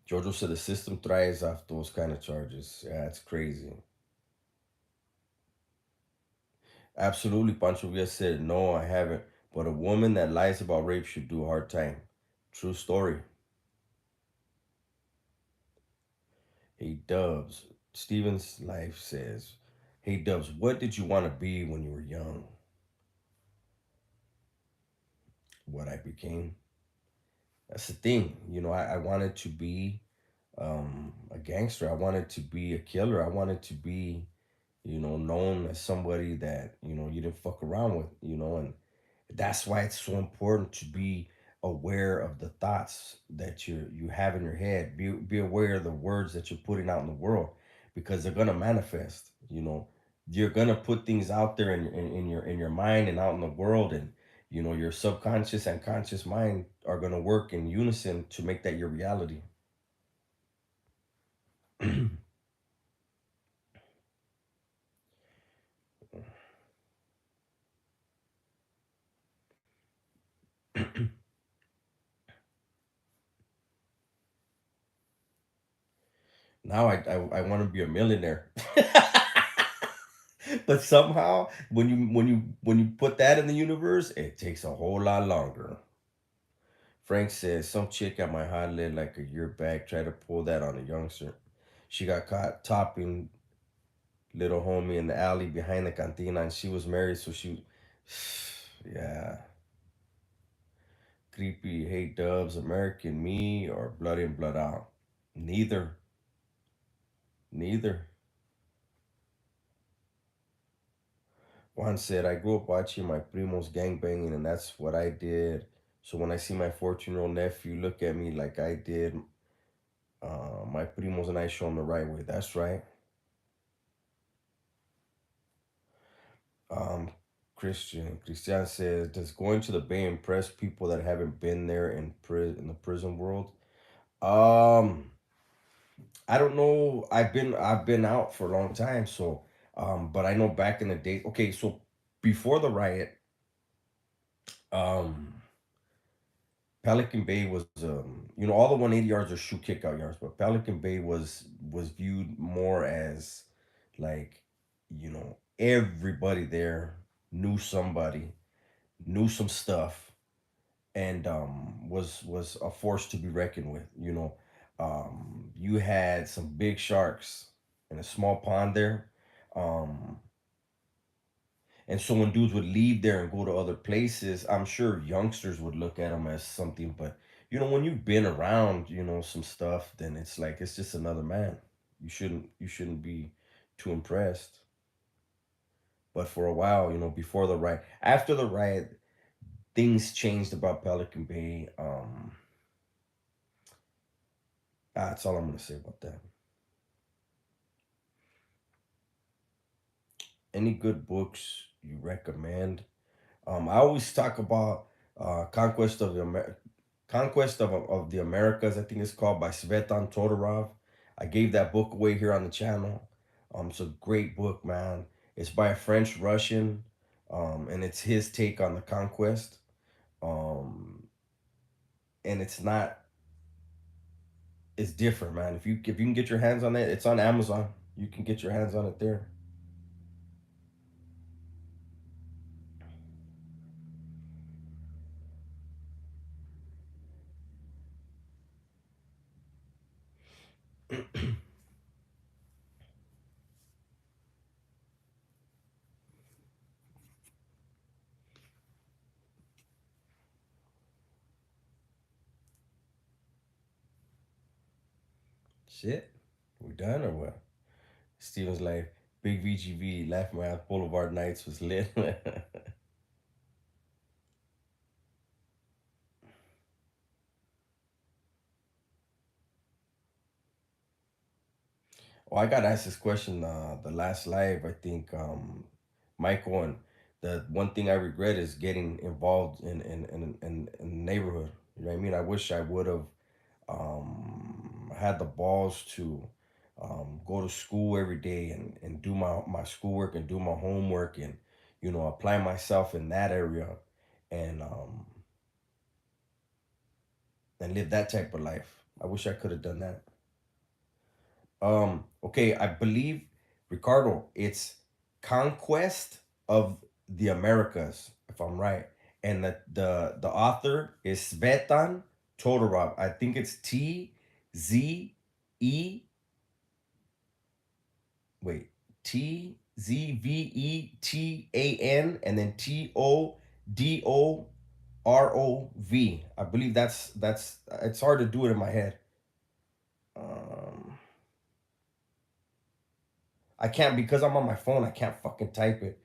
Jojo said the system thrives off those kind of charges. Yeah, it's crazy. Absolutely, Pancho Villa said, no, I haven't. But a woman that lies about rape should do a hard time. True story. Hey, Dubs. Steven's life says, hey, Dubs, what did you want to be when you were young? What I became? That's the thing. I wanted to be a gangster. I wanted to be a killer. I wanted to be, known as somebody that, you didn't fuck around with, and that's why it's so important to be aware of the thoughts that you have in your head. Be aware of the words that you're putting out in the world, because they're gonna manifest. You're gonna put things out there in your mind and out in the world, and your subconscious and conscious mind are gonna work in unison to make that your reality. Now I want to be a millionaire. But somehow when you put that in the universe, it takes a whole lot longer. Frank says some chick at my hot lid like a year back tried to pull that on a youngster. She got caught topping little homie in the alley behind the cantina, and she was married, so she yeah. Creepy. Hey Dubs, American Me or Blood in Blood Out? Neither. Neither. Juan said, I grew up watching my primos gangbanging, and that's what I did. So when I see my 14-year-old nephew look at me like I did, my primos and I show him the right way. That's right. Um, Christian says, does going to the Bay impress people that haven't been there in the prison world? Um, I don't know. I've been out for a long time, so but I know back in the day. Okay, so before the riot, um Pelican Bay was, all the 180 yards are shoot kick out yards, but Pelican Bay was viewed more as like, everybody there knew somebody, knew some stuff, and was a force to be reckoned with. You had some big sharks in a small pond there. Um, and so when dudes would leave there and go to other places, I'm sure youngsters would look at them as something. But when you've been around, some stuff, then it's like it's just another man. You shouldn't be too impressed. But for a while, before the riot, after the riot, things changed about Pelican Bay. That's all I'm gonna say about that. Any good books you recommend? I always talk about Conquest of the Americas. I think it's called by Svetan Todorov. I gave that book away here on the channel. It's a great book, man. It's by a French Russian, and it's his take on the conquest. Um, and it's not, it's different, man. If you can get your hands on it, it's on Amazon. You can get your hands on it there. Shit, we done or what? Steven's like, Big VGV, Laugh My Ass Boulevard Nights was lit. Oh, I got asked this question the last live, I think, Michael, and the one thing I regret is getting involved in the neighborhood. You know what I mean? I wish I would have had the balls to go to school every day and do my schoolwork and do my homework and, apply myself in that area and and live that type of life. I wish I could have done that. Okay, I believe, Ricardo, it's Conquest of the Americas, if I'm right. And the author is Svetan Todorov. I think it's Z wait, TZVETAN and then TODOROV. I believe that's it's hard to do it in my head. Um I can't because I'm on my phone. I can't fucking type it.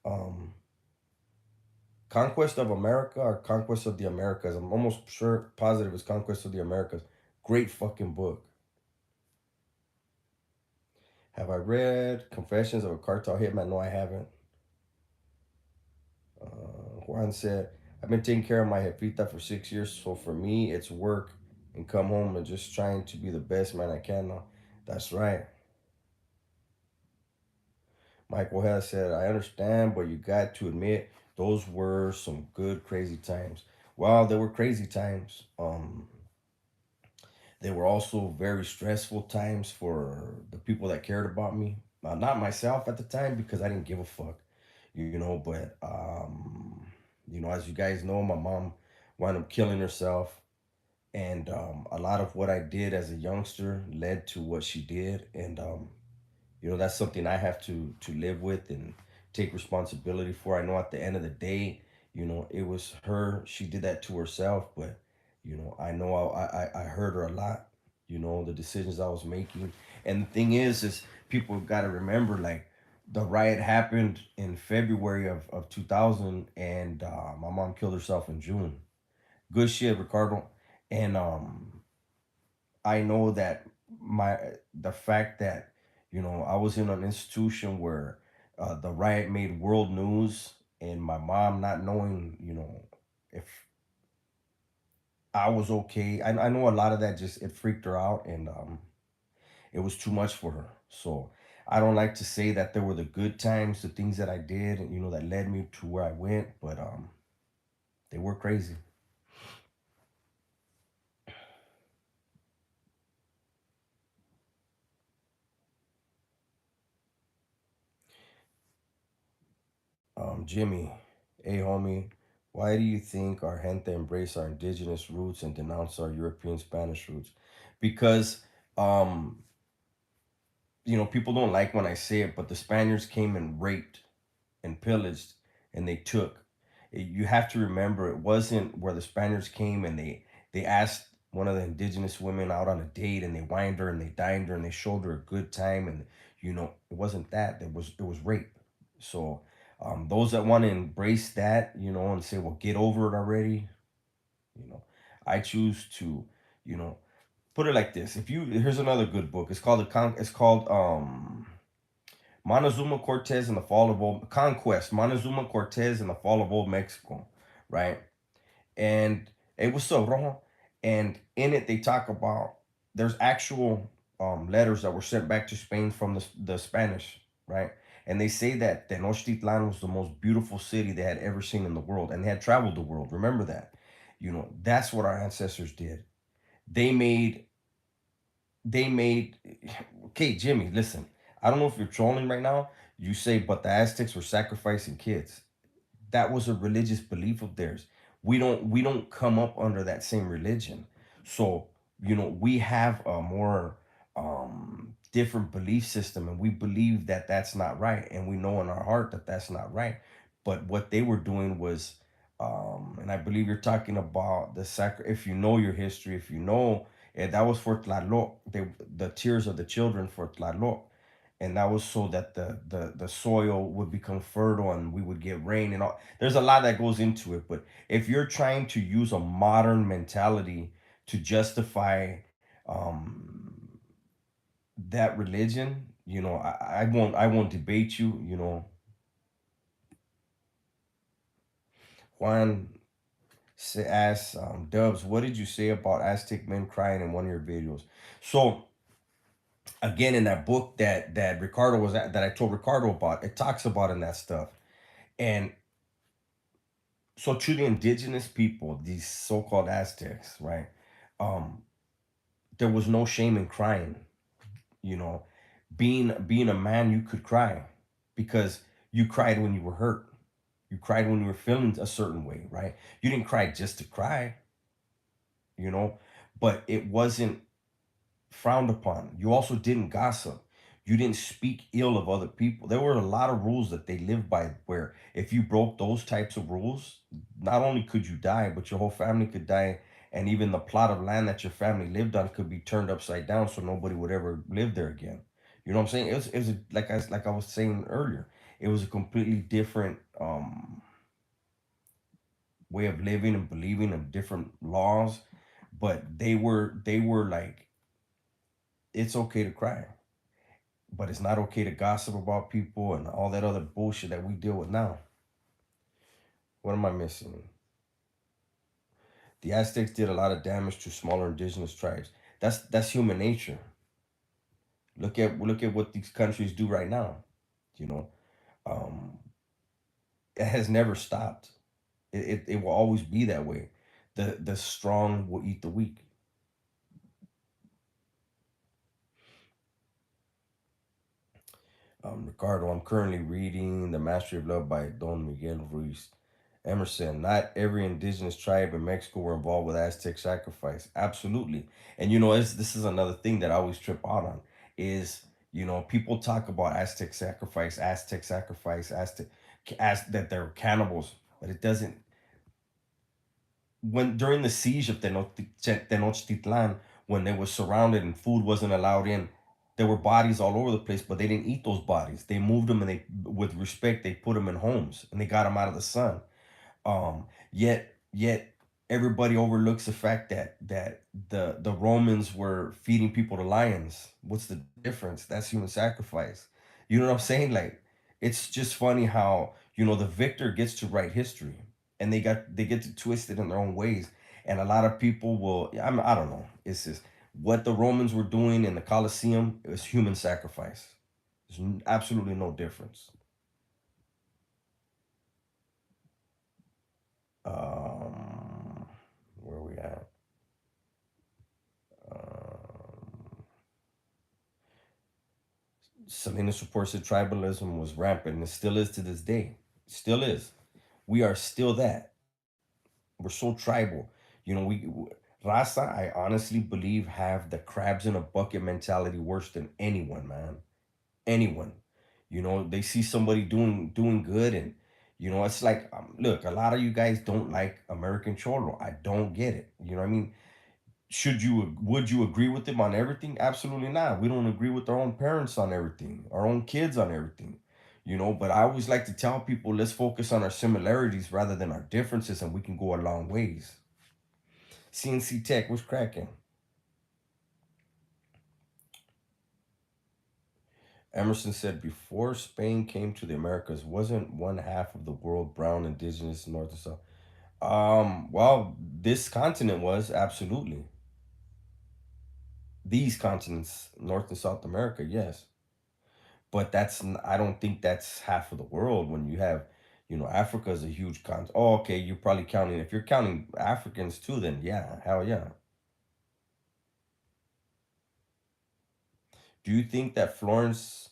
Um, Conquest of America or Conquest of the Americas. I'm almost sure positive it's Conquest of the Americas. Great fucking book. Have I read Confessions of a Cartel Hitman? No, I haven't. Juan said, I've been taking care of my jefita for 6 years, so for me, it's work and come home and just trying to be the best man I can now. That's right. Michael has said, I understand, but you got to admit those were some good crazy times. Well, they were crazy times. They were also very stressful times for the people that cared about me. Not myself at the time because I didn't give a fuck, but as you guys know, my mom wound up killing herself. And a lot of what I did as a youngster led to what she did. And that's something I have to live with and take responsibility for. I know at the end of the day, it was her. She did that to herself, but I know I hurt her a lot. The decisions I was making, and the thing is people got to remember, like, the riot happened in February of 2000, and my mom killed herself in June. Good shit, Ricardo. And I know that my the fact that I was in an institution where the riot made world news, and my mom not knowing if I was okay. I know a lot of that just it freaked her out, and it was too much for her. So I don't like to say that there were the good times, the things that I did, and that led me to where I went, but they were crazy. Jimmy, hey homie, why do you think our gente embrace our indigenous roots and denounce our European Spanish roots? Because um, people don't like when I say it, but the Spaniards came and raped and pillaged and they took. You have to remember it wasn't where the Spaniards came and they asked one of the indigenous women out on a date and they wined her and they dined her and they showed her a good time, and it wasn't that. It was rape. So those that want to embrace that, and say, well, get over it already, you know, I choose to, you know, put it like this. If you Here's another good book. It's called Montezuma Cortez and the fall of old conquest. Montezuma Cortez and the fall of old Mexico, right? And it was so wrong. And in it, they talk about there's actual letters that were sent back to Spain from the Spanish, right? And they say that Tenochtitlan was the most beautiful city they had ever seen in the world, and they had traveled the world. Remember that, that's what our ancestors did. They made they made okay, Jimmy, listen. I don't know if you're trolling right now. You say, but the Aztecs were sacrificing kids. That was a religious belief of theirs. We don't come up under that same religion. So, we have a more different belief system, and we believe that that's not right, and we know in our heart that that's not right. But what they were doing was, and I believe you're talking about if you know your history, if you know, that was for Tlaloc, the tears of the children for Tlaloc, and that was so that the soil would become fertile and we would get rain and all. There's a lot that goes into it, but if you're trying to use a modern mentality to justify um that religion, I won't debate you. Juan asks, Dubs, what did you say about Aztec men crying in one of your videos? So again, in that book that Ricardo that I told Ricardo about, it talks about in that stuff. And so to the indigenous people, these so-called Aztecs, right? Um, there was no shame in crying. You know, being a man, you could cry because you cried when you were hurt. You cried when you were feeling a certain way, right? You didn't cry just to cry, you know, but it wasn't frowned upon. You also didn't gossip. You didn't speak ill of other people. There were a lot of rules that they lived by where if you broke those types of rules, not only could you die, but your whole family could die. And even the plot of land that your family lived on could be turned upside down so nobody would ever live there again. You know what I'm saying? Like I was saying earlier, it was a completely different way of living and believing and different laws. But they were like, it's okay to cry, but it's not okay to gossip about people and all that other bullshit that we deal with now. What am I missing? The Aztecs did a lot of damage to smaller indigenous tribes. That's human nature. Look at what these countries do right now. You know, um, it has never stopped. It will always be that way. The strong will eat the weak. Ricardo, I'm currently reading The Mastery of Love by Don Miguel Ruiz. Emerson, not every indigenous tribe in Mexico were involved with Aztec sacrifice. Absolutely. And this is another thing that I always trip out on is, people talk about Aztec sacrifice, that they're cannibals, but it doesn't. When during the siege of Tenochtitlan, when they were surrounded and food wasn't allowed in, there were bodies all over the place, but they didn't eat those bodies. They moved them, and with respect, they put them in homes and they got them out of the sun. Yet everybody overlooks the fact that the Romans were feeding people to lions. What's the difference? That's human sacrifice. You know what I'm saying? Like, it's just funny how the victor gets to write history, and they get to twist it in their own ways. And a lot of people will. I don't know. It's just what the Romans were doing in the Colosseum. It was human sacrifice. There's absolutely no difference. Um, where are we at? Um, Salinas reports that tribalism was rampant and it still is to this day. Still is. We are still that. We're so tribal. Raza, I honestly believe, have the crabs in a bucket mentality worse than anyone, man. Anyone. They see somebody doing good, and it's like, look, a lot of you guys don't like American Cholo. I don't get it. You know what I mean? Would you agree with them on everything? Absolutely not. We don't agree with our own parents on everything, our own kids on everything. But I always like to tell people, let's focus on our similarities rather than our differences, and we can go a long ways. CNC Tech, what's cracking? Emerson said before Spain came to the Americas, wasn't one half of the world brown, indigenous, north and south? Well, this continent was absolutely these continents, North and South America, yes. But I don't think that's half of the world when you have, Africa is a huge continent. Oh, okay, you're probably counting, if you're counting Africans too, then yeah, hell yeah. Do you think that Florence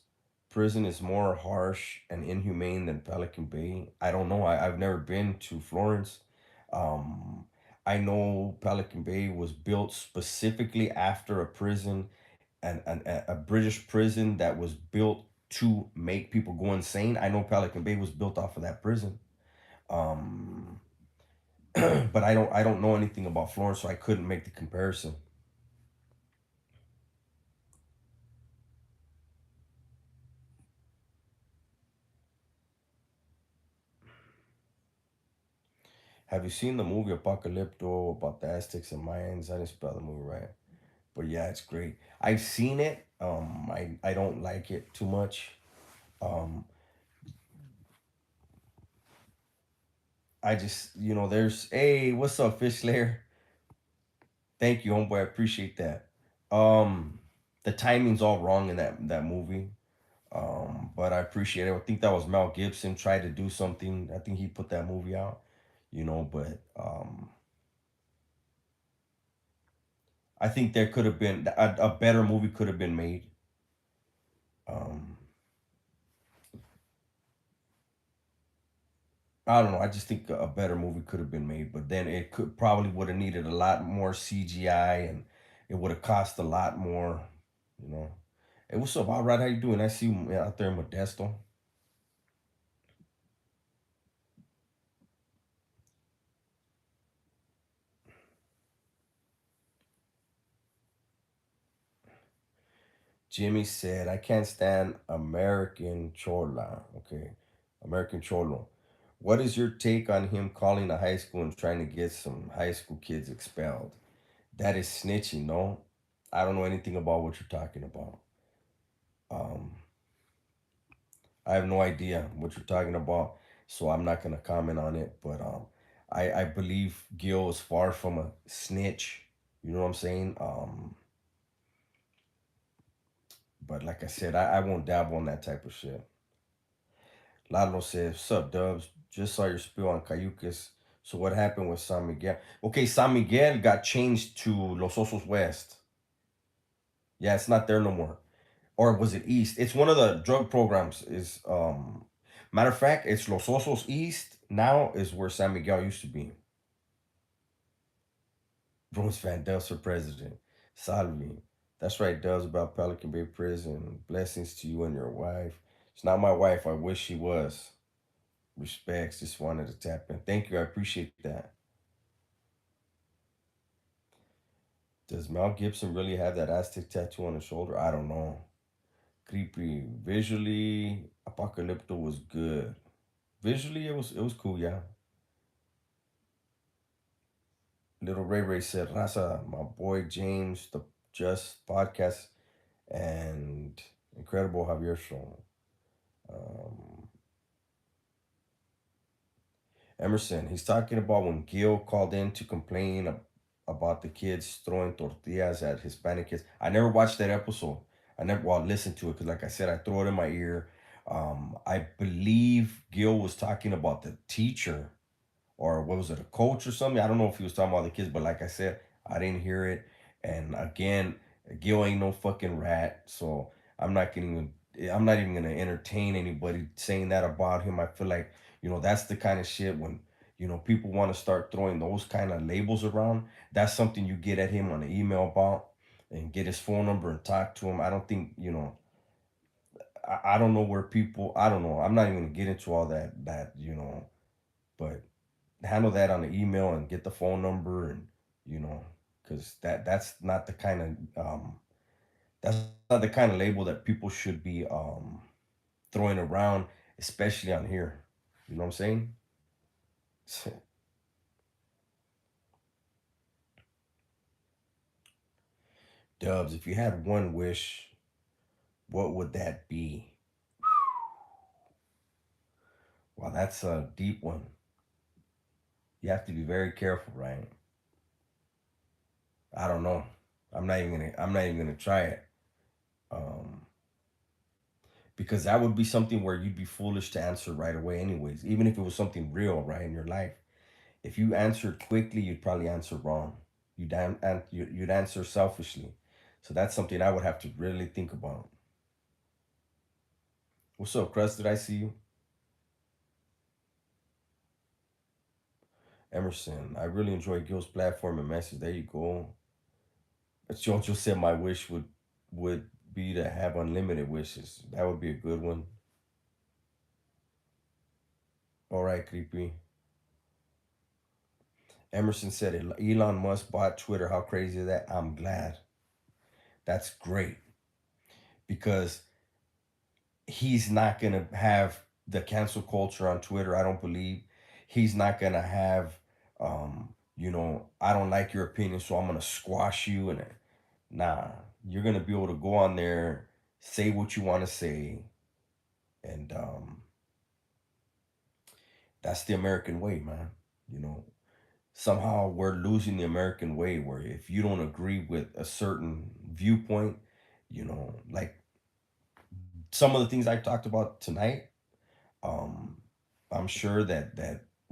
prison is more harsh and inhumane than Pelican Bay? I don't know. I've never been to Florence. Um, I know Pelican Bay was built specifically after a prison, a British prison that was built to make people go insane. I know Pelican Bay was built off of that prison. Um, but I don't know anything about Florence, so I couldn't make the comparison. Have you seen the movie Apocalypto about the Aztecs and Mayans? I didn't spell the movie right, but yeah, it's great. I've seen it. I don't like it too much. Um, I just there's hey, what's up, Fish Lair? Thank you, homeboy. I appreciate that. Um, the timing's all wrong in that movie. But I appreciate it. I think that was Mel Gibson tried to do something. I think he put that movie out, but I think there could have been a better movie could have been made. Um, I don't know. I just think a better movie could have been made, but then it could probably would have needed a lot more CGI and it would have cost a lot more. You know. Hey, what's up, all right? How you doing? I see you out there in Modesto. Jimmy said, "I can't stand American Chola." Okay, American Cholo. What is your take on him calling a high school and trying to get some high school kids expelled? That is snitching, no? I don't know anything about what you're talking about. Um, I have no idea what you're talking about, so I'm not gonna comment on it. But I believe Gil is far from a snitch. You know what I'm saying? But like I said, I won't dabble in that type of shit. Lalo says, "Sup, Dubs? Just saw your spiel on Cayucas. So what happened with San Miguel? Okay, San Miguel got changed to Los Osos West. Yeah, it's not there no more. Or was it East? It's one of the drug programs. Is matter of fact, it's Los Osos East now is where San Miguel used to be. Bruce Van Dubs for president. Salvi. That's right, Dubs about Pelican Bay Prison. Blessings to you and your wife. It's not my wife. I wish she was. Respects. Just wanted to tap in. Thank you. I appreciate that. Does Mel Gibson really have that Aztec tattoo on his shoulder? I don't know. Creepy. Visually, Apocalypto was good. Visually, it was cool. Yeah. Little Ray Ray said, "Raza, my boy James, the Just podcast, and incredible Javier show." Um, Emerson, he's talking about when Gil called in to complain about the kids throwing tortillas at Hispanic kids. I never watched that episode. I never well listened to it because, like I said, I throw it in my ear. I believe Gil was talking about the teacher, or what was it, a coach or something? I don't know if he was talking about the kids, but like I said, I didn't hear it. And again, Gil ain't no fucking rat, so I'm not even gonna entertain anybody saying that about him. I feel like that's the kind of shit when people want to start throwing those kind of labels around. That's something you get at him on an email about and get his phone number and talk to him. I don't think I don't know where people. I don't know. I'm not even gonna get into all that. But handle that on the email and get the phone number and you know because that's not the kind of that's not the kind of label that people should be throwing around, especially on here. You know what I'm saying? Dubs, if you had one wish, what would that be? That's a deep one. You have to be very careful, right? I don't know. I'm not even gonna try it. Um, because that would be something where you'd be foolish to answer right away, anyways. Even if it was something real, right, in your life. If you answered quickly, you'd probably answer wrong. You'd answer selfishly. So that's something I would have to really think about. What's up, Crust? Did I see you? Emerson, I really enjoy Gil's platform and message. There you go. But Jojo said my wish would be to have unlimited wishes. That would be a good one. All right, creepy. Emerson said Elon Musk bought Twitter. How crazy is that? I'm glad. That's great because he's not gonna have the cancel culture on Twitter. I don't believe he's not gonna have, I don't like your opinion, so I'm gonna squash you. And nah, you're gonna be able to go on there, say what you want to say, and that's the American way, man. You know, somehow we're losing the American way, where if you don't agree with a certain viewpoint, like some of the things I talked about tonight. Um, I'm sure that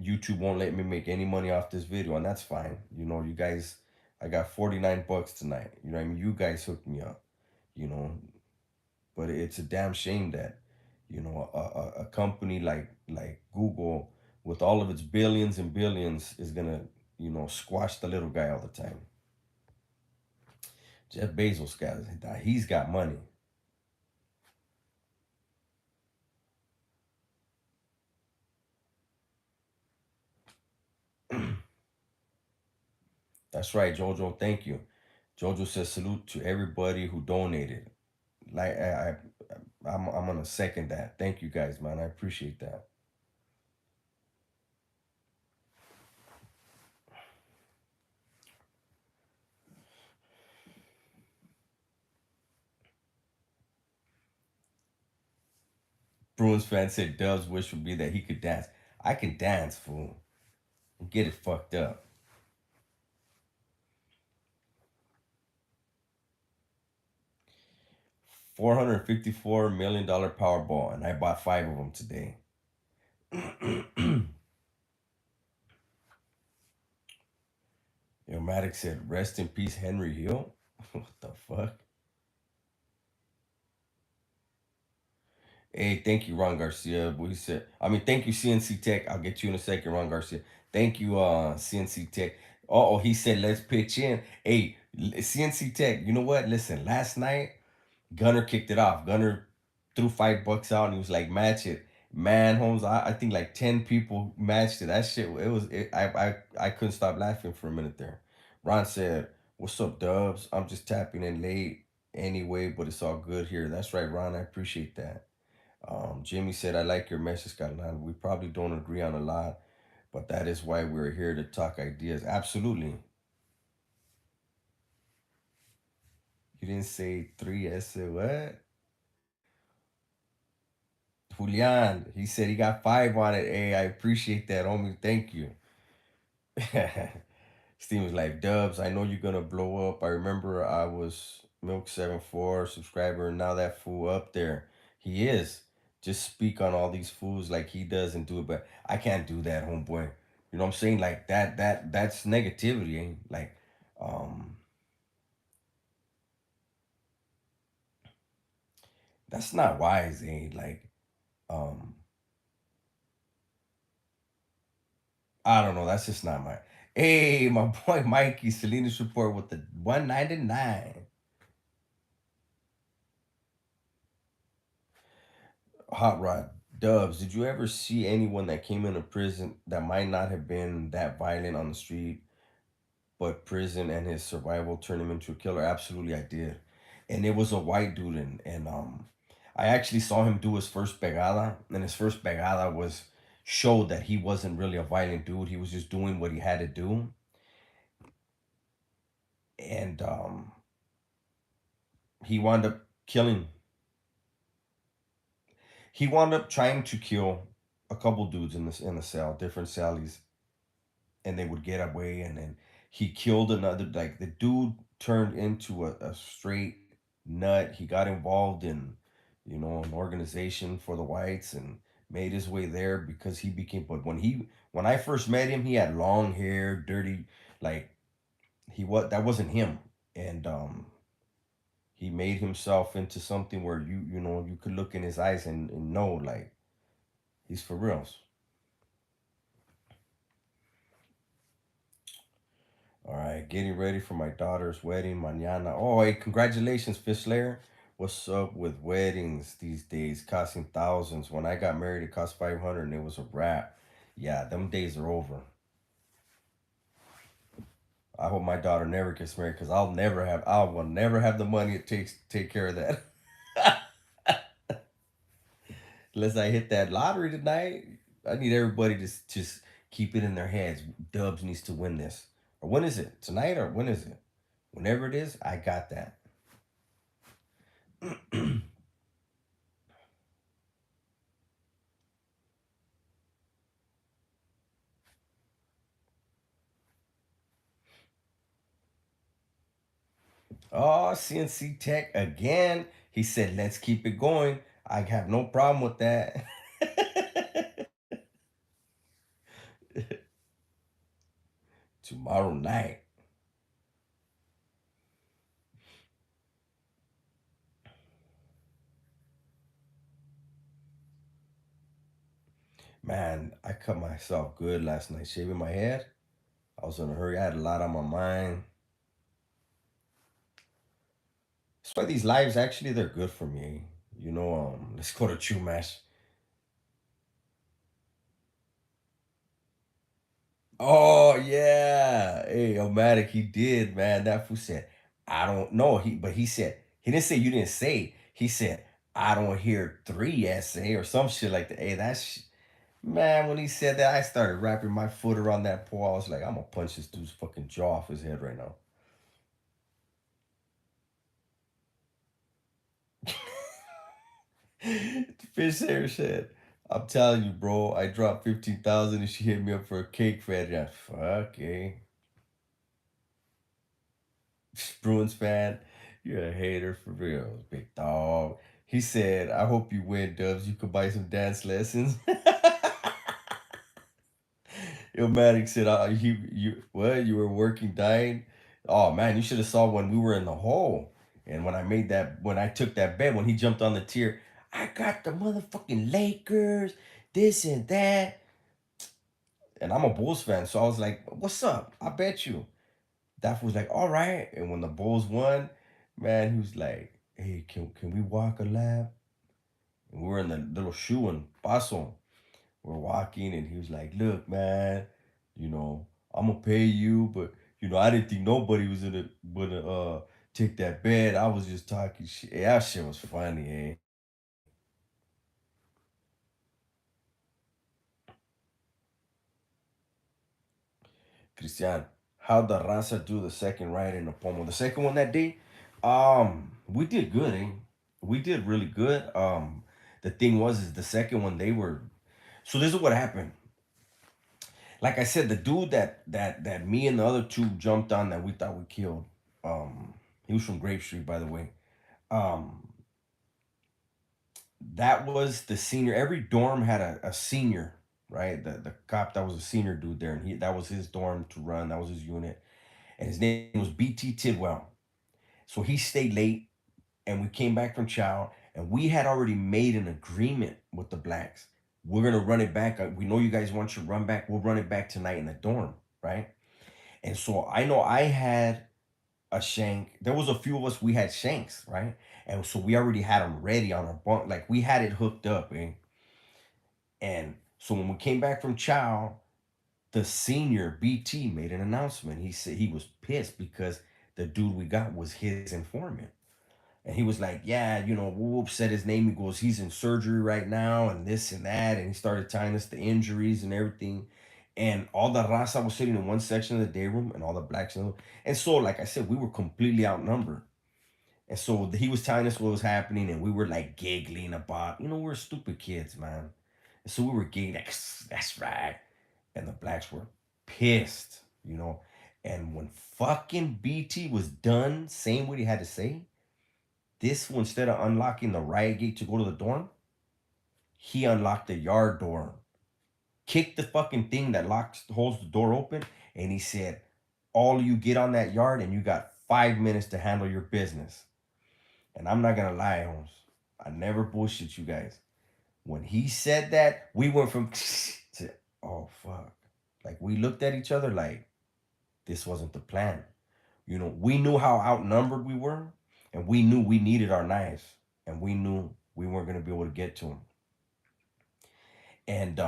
YouTube won't let me make any money off this video, and that's fine. You guys, I got 49 bucks tonight. You know what I mean? You guys hooked me up, you know, but it's a damn shame that, a company like Google with all of its billions and billions is gonna, squash the little guy all the time. Jeff Bezos he's got money. That's right, Jojo. Thank you. Jojo says salute to everybody who donated. Like I'm gonna second that. Thank you guys, man. I appreciate that. Bruins fan said Dub's wish would be that he could dance. I can dance, fool. Get it fucked up. $454 million Powerball, and I bought five of them today. Yo, Maddox said, "Rest in peace, Henry Hill." What the fuck? Hey, thank you, Ron Garcia. We said, I mean, thank you, CNC Tech. I'll get you in a second, Ron Garcia. Thank you, CNC Tech. Oh, he said, let's pitch in. Hey, CNC Tech, you know what? Listen, last night, Gunner kicked it off. Gunner threw $5 out and he was like, match it. Man, Holmes, I think like 10 people matched it. That shit, I couldn't stop laughing for a minute there. Ron said, "What's up, Dubs? I'm just tapping in late anyway, but it's all good here." That's right, Ron. I appreciate that. Jimmy said, "I like your message, Catalan. We probably don't agree on a lot, but that is why we're here to talk ideas." Absolutely. You didn't say three S what? Julian, he said he got five on it. Hey, I appreciate that, homie. Thank you. Steven's like, Dubs, I know you're gonna blow up. I remember I was Milk74 subscriber, and now that fool up there. He is. Just speak on all these fools like he does and do it, but I can't do that, homeboy. You know what I'm saying? Like that's negativity, eh? Like, um, that's not wise, eh? Like, um, I don't know. That's just not my. Hey, my boy Mikey, Salinas report with the 199. Hot Rod, Dubs, did you ever see anyone that came into prison that might not have been that violent on the street, but prison and his survival turned him into a killer? Absolutely, I did. And it was a white dude, and I actually saw him do his first pegada, and his first pegada was showed that he wasn't really a violent dude. He was just doing what he had to do, and he wound up killing. He wound up trying to kill a couple dudes in the cell, different cellies, and they would get away, and then he killed another. Like the dude turned into a straight nut. He got involved in, an organization for the whites and made his way there because he became. But when I first met him, he had long hair, dirty, like that wasn't him, and he made himself into something where you could look in his eyes and know like he's for reals. All right, getting ready for my daughter's wedding mañana. Oh, hey, congratulations, Fish Layer. What's up with weddings these days costing thousands? When I got married, it cost 500 and it was a wrap. Yeah, them days are over. I hope my daughter never gets married because I will never have the money it takes to take care of that. Unless I hit that lottery tonight, I need everybody to just keep it in their heads. Dubs needs to win this. Or when is it? Tonight or when is it? Whenever it is, I got that. Oh, CNC Tech again. He said, let's keep it going. I have no problem with that. Tomorrow night. Man, I cut myself good last night shaving my head. I was in a hurry. I had a lot on my mind. That's why these lives actually they're good for me. Let's go to Chumash. Oh yeah. Hey, Omatic, he did, man. That fool said, I don't know. He said, he didn't say you didn't say. He said, I don't hear three SA or some shit like that. Hey, man, when he said that, I started wrapping my foot around that pole. I was like, I'm gonna punch this dude's fucking jaw off his head right now. Fish hair said, I'm telling you, bro, I dropped 15,000 and she hit me up for a cake fat. Yeah, fuck, eh? Bruins fan, you're a hater for real, big dog. He said, I hope you win, Dubs. You could buy some dance lessons. Ilmatic said, what? You were working, dying? Oh, man, you should have saw when we were in the hole. And when I took that bet, when he jumped on the tier, I got the motherfucking Lakers, this and that. And I'm a Bulls fan, so I was like, what's up? I bet you. That was like, all right. And when the Bulls won, man, he was like, hey, can we walk a lap? And we were in the little shoe and Paso. We're walking, and he was like, look, man, I'm gonna pay you, but I didn't think nobody was gonna take that bet. I was just talking shit. Yeah, that shit was funny, eh? Christian, how the Raza do the second ride in the Pomo? The second one that day, we did good, eh? We did really good. The thing was, is the second one they were. So this is what happened. Like I said, the dude that me and the other two jumped on that we thought we killed. He was from Grape Street, by the way. Um, that was the senior. Every dorm had a senior, right? The cop that was a senior dude there, and that was his dorm to run. That was his unit, and his name was BT Tidwell. So he stayed late, and we came back from Chow, and we had already made an agreement with the blacks. We're gonna run it back. We know you guys want your run back. We'll run it back tonight in the dorm, right? And so I know I had a shank. There was a few of us. We had shanks, right? And so we already had them ready on our bunk. Like we had it hooked up, eh? And so when we came back from Chow, the senior BT made an announcement. He said he was pissed because the dude we got was his informant. And he was like, yeah, Whoop said his name. He goes, he's in surgery right now, and this and that. And he started telling us the injuries and everything. And all the raza was sitting in one section of the day room, and all the blacks. And so, like I said, we were completely outnumbered. And so he was telling us what was happening, and we were like giggling about, we're stupid kids, man. And so we were getting like, that's right. And the blacks were pissed, you know. And when fucking BT was done saying what he had to say, this one, instead of unlocking the riot gate to go to the dorm, he unlocked the yard door, kicked the fucking thing that locks holds the door open, and he said, "All of you get on that yard, and you got 5 minutes to handle your business." And I'm not gonna lie, Holmes, I never bullshit you guys. When he said that, we went from to oh fuck, like we looked at each other like this wasn't the plan. You know, we knew how outnumbered we were, and we knew we needed our knives, and we knew we weren't gonna be able to get to him. And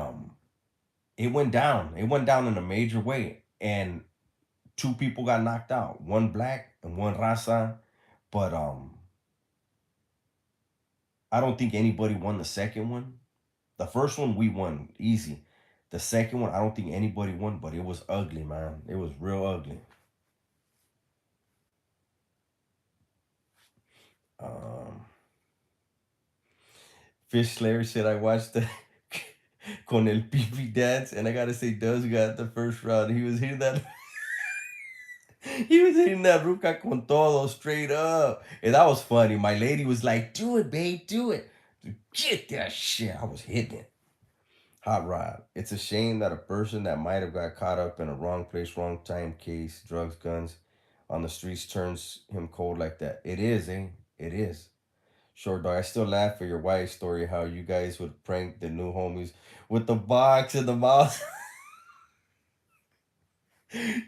it went down. It went down in a major way, and two people got knocked out. One black and one raza. But I don't think anybody won the second one. The first one we won easy. The second one, I don't think anybody won, but it was ugly, man. It was real ugly. Um, Fish Larry said I watched the con el pipi dance, and I gotta say, Duz got the first round. He was hitting that. He was hitting that ruca con todo straight up, and that was funny. My lady was like, "Do it, babe, do it, get that shit." I was hitting it. Hot Rod. It's a shame that a person that might have got caught up in a wrong place, wrong time case, drugs, guns on the streets turns him cold like that. It is, eh? It is. Short dog. I still laugh at your wife story, how you guys would prank the new homies with the box in the mouth.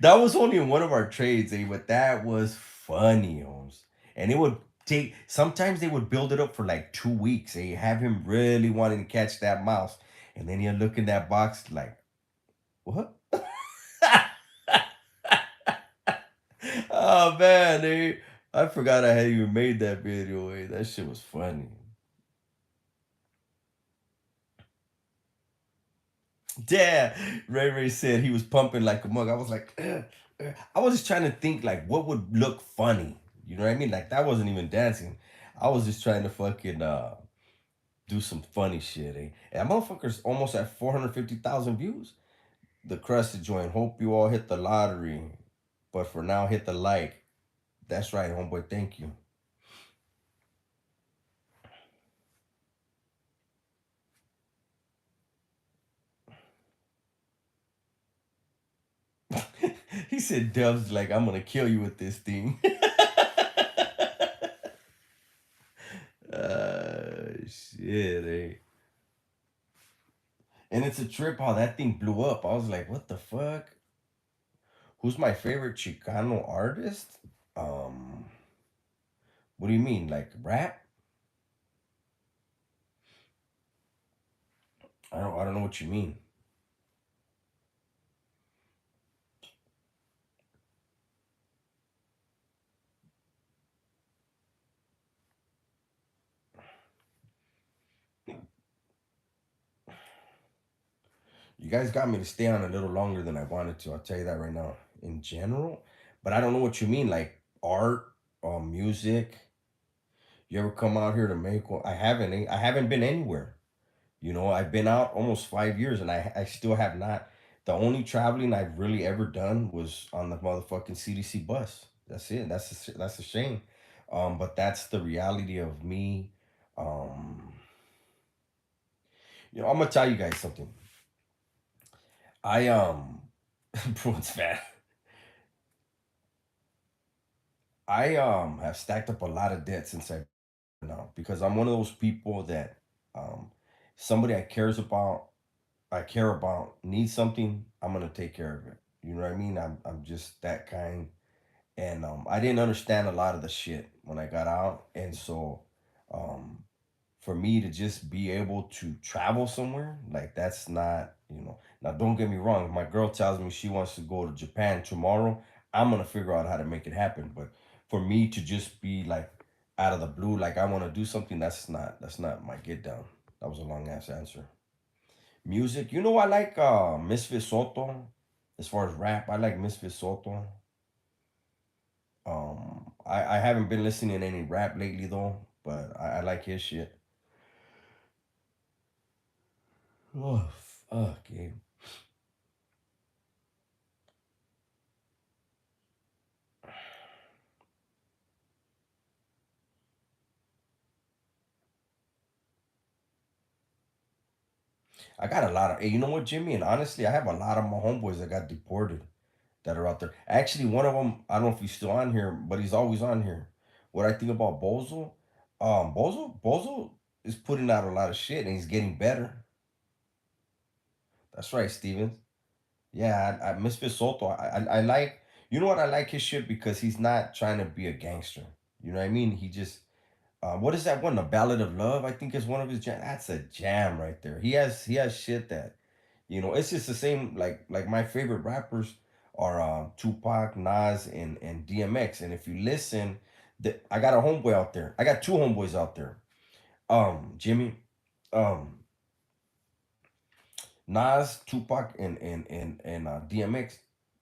That was only in one of our trades, eh? But that was funny, Holmes. And it would take sometimes they would build it up for like 2 weeks, eh? Have him really wanting to catch that mouse. And then he'll look in that box like, what? Oh man, eh? I forgot I had even made that video, eh? That shit was funny. Yeah, Ray Ray said he was pumping like a mug. I was like, I was just trying to think like what would look funny. You know what I mean? Like that wasn't even dancing. I was just trying to fucking do some funny shit, eh? And that motherfucker's almost at 450,000 views. The crusted joint. Hope you all hit the lottery. But for now, hit the like. That's right, homeboy. Thank you. He said Dub's like, I'm gonna kill you with this thing. Shit, eh? And it's a trip how that thing blew up. I was like, what the fuck? Who's my favorite Chicano artist? Um, what do you mean? Like rap? I don't know what you mean. You guys got me to stay on a little longer than I wanted to. I'll tell you that right now. In general, but I don't know what you mean. Like art, music. You ever come out here to make one? I haven't. I haven't been anywhere. You know, I've been out almost 5 years, and I still have not. The only traveling I've really ever done was on the motherfucking CDC bus. That's it. That's a shame. But that's the reality of me. Um, I'm gonna tell you guys something. I bro, it's fat. I have stacked up a lot of debt since I now because I'm one of those people that um somebody I care about needs something, I'm gonna take care of it. You know what I mean? I'm just that kind. And I didn't understand a lot of the shit when I got out, and so um, for me to just be able to travel somewhere like that's not Now don't get me wrong. If my girl tells me she wants to go to Japan tomorrow, I'm gonna figure out how to make it happen. But for me to just be like out of the blue, like I want to do something, that's not my get down. That was a long ass answer. Music, I like Misfit Soto. As far as rap, I like Misfit Soto. I haven't been listening to any rap lately though, but I like his shit. Oh fuck, yeah. I got a lot of. Hey, you know what, Jimmy? And honestly, I have a lot of my homeboys that got deported that are out there. Actually, one of them, I don't know if he's still on here, but he's always on here. What I think about Bozo, Bozo is putting out a lot of shit and he's getting better. That's right, Stevens. Yeah, I Misfit Soto. I like. You know what? I like his shit because he's not trying to be a gangster. You know what I mean? He just. What is that one? The Ballad of Love. I think is one of his jam. That's a jam right there. He has shit that, it's just the same. Like my favorite rappers are Tupac, Nas, and DMX. And if you listen, I got a homeboy out there. I got two homeboys out there. Jimmy, um, Nas, Tupac, and DMX,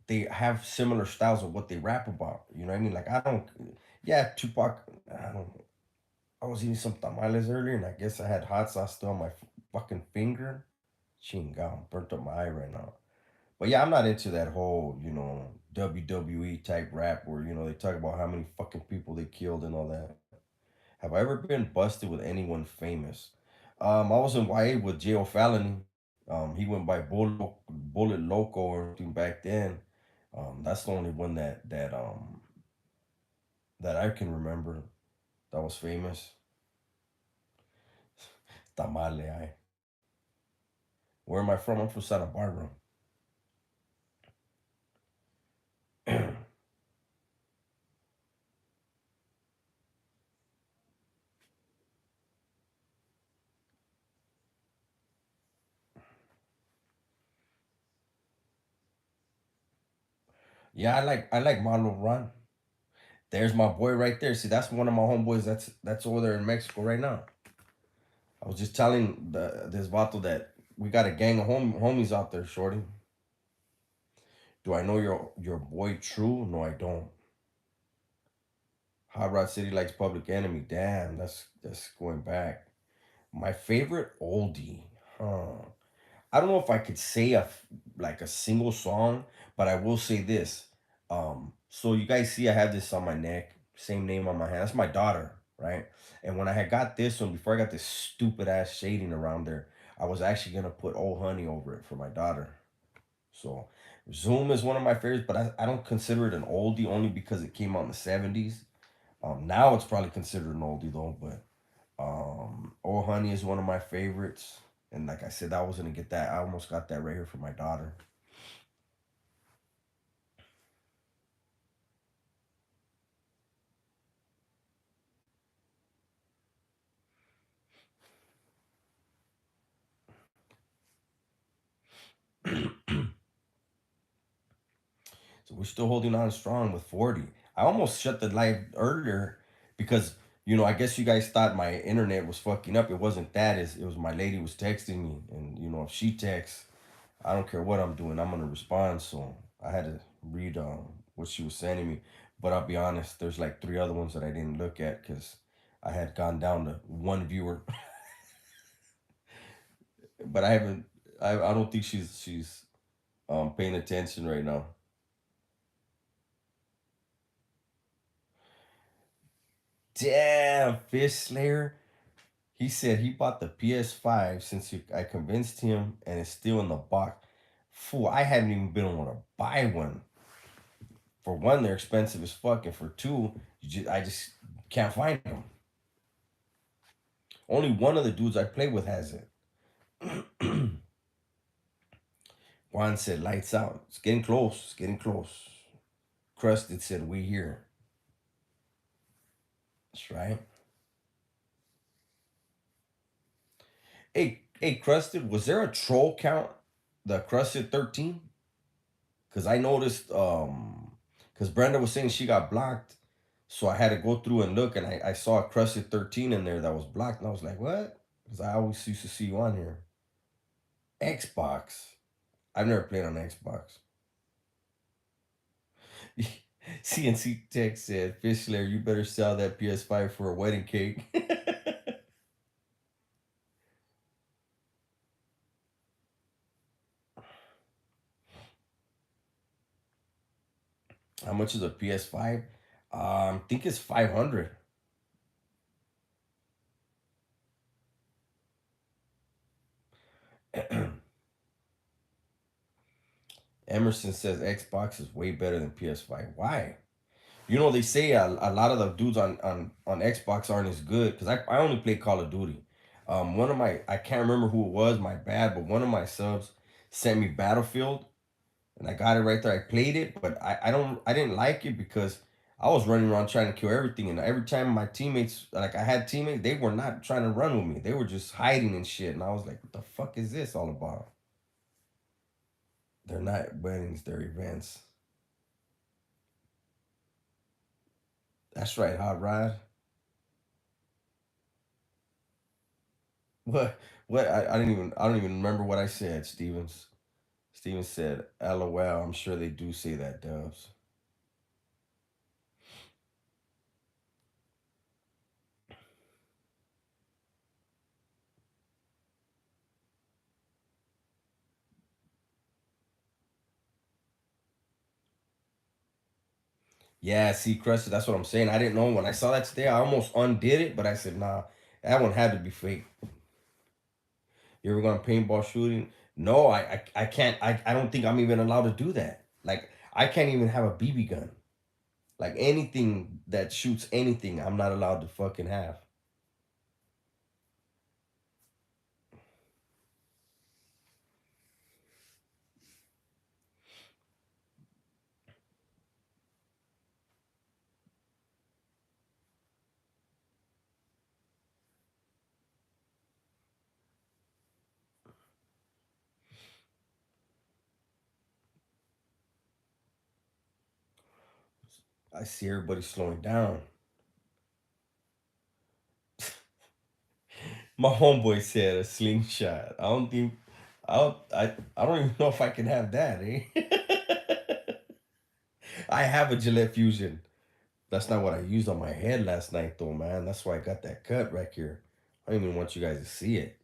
they have similar styles of what they rap about. You know what I mean? Like I don't, yeah, Tupac. I don't. I was eating some tamales earlier, and I guess I had hot sauce still on my fucking finger. Chingao, burnt up my eye right now. But yeah, I'm not into that whole, WWE type rap where they talk about how many fucking people they killed and all that. Have I ever been busted with anyone famous? I was in YA with J.O. Fallon. He went by Bullet Loco or anything back then. That's the only one that I can remember that was famous. Tamale, I. Where am I from? I'm from Santa Barbara. Yeah, I like Marlon Ron. There's my boy right there. See, that's one of my homeboys. That's over there in Mexico right now. I was just telling this vato that we got a gang of homies out there, shorty. Do I know your boy True? No, I don't. Hot Rod City likes Public Enemy. Damn, that's going back. My favorite oldie, huh? I don't know if I could say like a single song, but I will say this. So you guys see I have this on my neck, same name on my hand. That's my daughter, right? And when I had got this one, before I got this stupid ass shading around there, I was actually gonna put Old Honey over it for my daughter. So Zoom is one of my favorites, but I don't consider it an oldie only because it came out in the 70s. Now it's probably considered an oldie though, but Old Honey is one of my favorites. And like I said, I was gonna get that. I almost got that right here for my daughter. So we're still holding on strong with 40. I almost shut the live earlier because I guess you guys thought my internet was fucking up. It wasn't that. It was my lady was texting me, and if she texts, I don't care what I'm doing, I'm gonna respond. So I had to read what she was sending me. But I'll be honest, there's like three other ones that I didn't look at because I had gone down to one viewer. But I haven't. I don't think she's paying attention right now. Damn, Fish Slayer. He said he bought the PS5 since I convinced him, and it's still in the box. Fool, I haven't even been able to buy one. For one, they're expensive as fuck, and for two, I just can't find them. Only one of the dudes I play with has it. Juan said, "Lights out. It's getting close. It's getting close." Crusted said, "We here." That's right. Hey, Crusted, was there a troll count? The Crusted 13? Because I noticed, because Brenda was saying she got blocked. So I had to go through and look, and I saw a Crusted 13 in there that was blocked. And I was like, what? Because I always used to see you on here. Xbox. I've never played on Xbox. CNC Tech said, Fischler, you better sell that PS5 for a wedding cake. How much is a PS5? I think it's 500. Emerson says Xbox is way better than PS5. Why? You know, they say a lot of the dudes on Xbox aren't as good because I only play Call of Duty. One of my, I can't remember who it was, my bad, but one of my subs sent me Battlefield and I got it right there. I played it, but I didn't like it because I was running around trying to kill everything, and every time my teammates, like I had teammates, they were not trying to run with me. They were just hiding and shit, and I was like, "What the fuck is this all about?" They're not weddings, they're events. That's right, Hot Rod. What? What? I don't even remember what I said, Stevens. Stevens said, "LOL." I'm sure they do say that, Dubs. Yeah, see, Crusher, that's what I'm saying. I didn't know when I saw that today. I almost undid it, but I said, nah, that one had to be fake. You ever gone paintball shooting? No, I can't. I don't think I'm even allowed to do that. Like, I can't even have a BB gun. Like, anything that shoots anything, I'm not allowed to fucking have. I see everybody slowing down. My homeboy said a slingshot. I don't think. I don't even know if I can have that, eh? I have a Gillette Fusion. That's not what I used on my head last night, though, man. That's why I got that cut right here. I don't even want you guys to see it.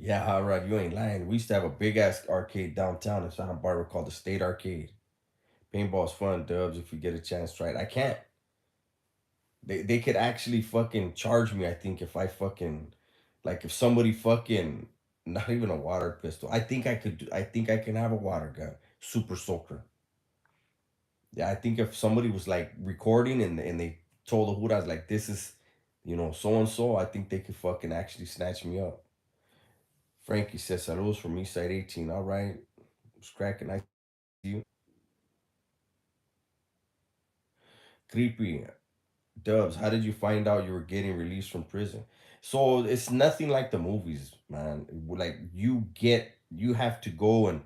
Yeah, Hot Rod, you ain't lying. We used to have a big ass arcade downtown in Santa Barbara called the State Arcade. Paintball's fun, Dubs. If you get a chance, try it. I can't. They could actually fucking charge me. I think if I fucking like if somebody fucking not even a water pistol. I think I could. I think I can have a water gun. Super soaker. Yeah, I think if somebody was like recording and they told the Hudas like this is, so and so, I think they could fucking actually snatch me up. Frankie says saludos from East Side 18. All right, it's cracking. I see you. Creepy. Dubs, how did you find out you were getting released from prison? So it's nothing like the movies, man. Like you have to go and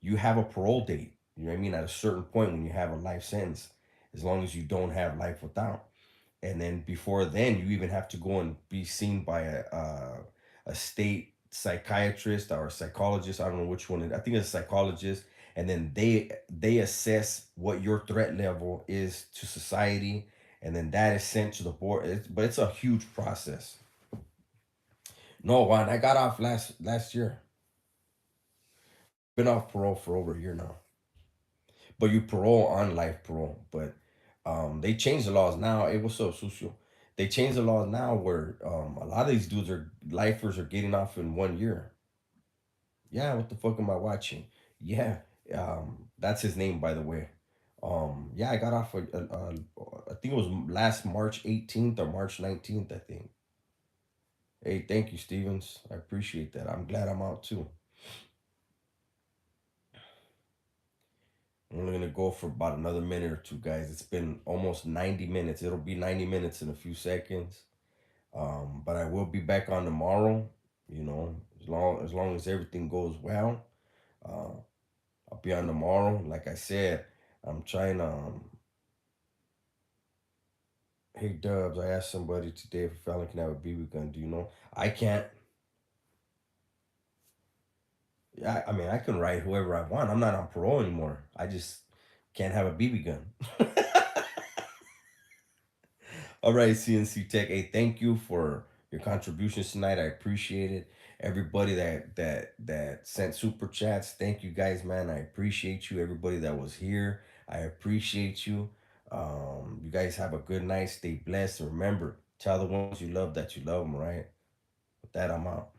you have a parole date. You know what I mean? At a certain point when you have a life sentence, as long as you don't have life without. And then before then, you even have to go and be seen by a state psychiatrist or a psychologist. I don't know which one. I think it's a psychologist, and then they assess what your threat level is to society, and then that is sent to the board. But it's a huge process. No, Juan, I got off last year. Been off parole for over a year now. But you parole on life parole. But they changed the laws now. Hey, what's up, Sucio? They changed the laws now where a lot of these dudes are lifers are getting off in 1 year. Yeah, what the fuck am I watching? Yeah, that's his name, by the way. Yeah, I got off. I think it was last March 18th or March 19th. I think. Hey, thank you, Stevens. I appreciate that. I'm glad I'm out too. I'm only gonna go for about another minute or two, guys. It's been almost 90 minutes. It'll be 90 minutes in a few seconds. But I will be back on tomorrow. As long as everything goes well, uh, I'll be on tomorrow. Like I said, I'm trying. Hey Dubs, I asked somebody today if a felon can have a BB gun. Do you know? I can't. Yeah, I mean, I can write whoever I want. I'm not on parole anymore. I just can't have a BB gun. All right, CNC Tech. Hey, thank you for your contributions tonight. I appreciate it. Everybody that sent super chats, thank you guys, man. I appreciate you. Everybody that was here, I appreciate you. You guys have a good night. Stay blessed. And remember, tell the ones you love that you love them. Right. With that, I'm out.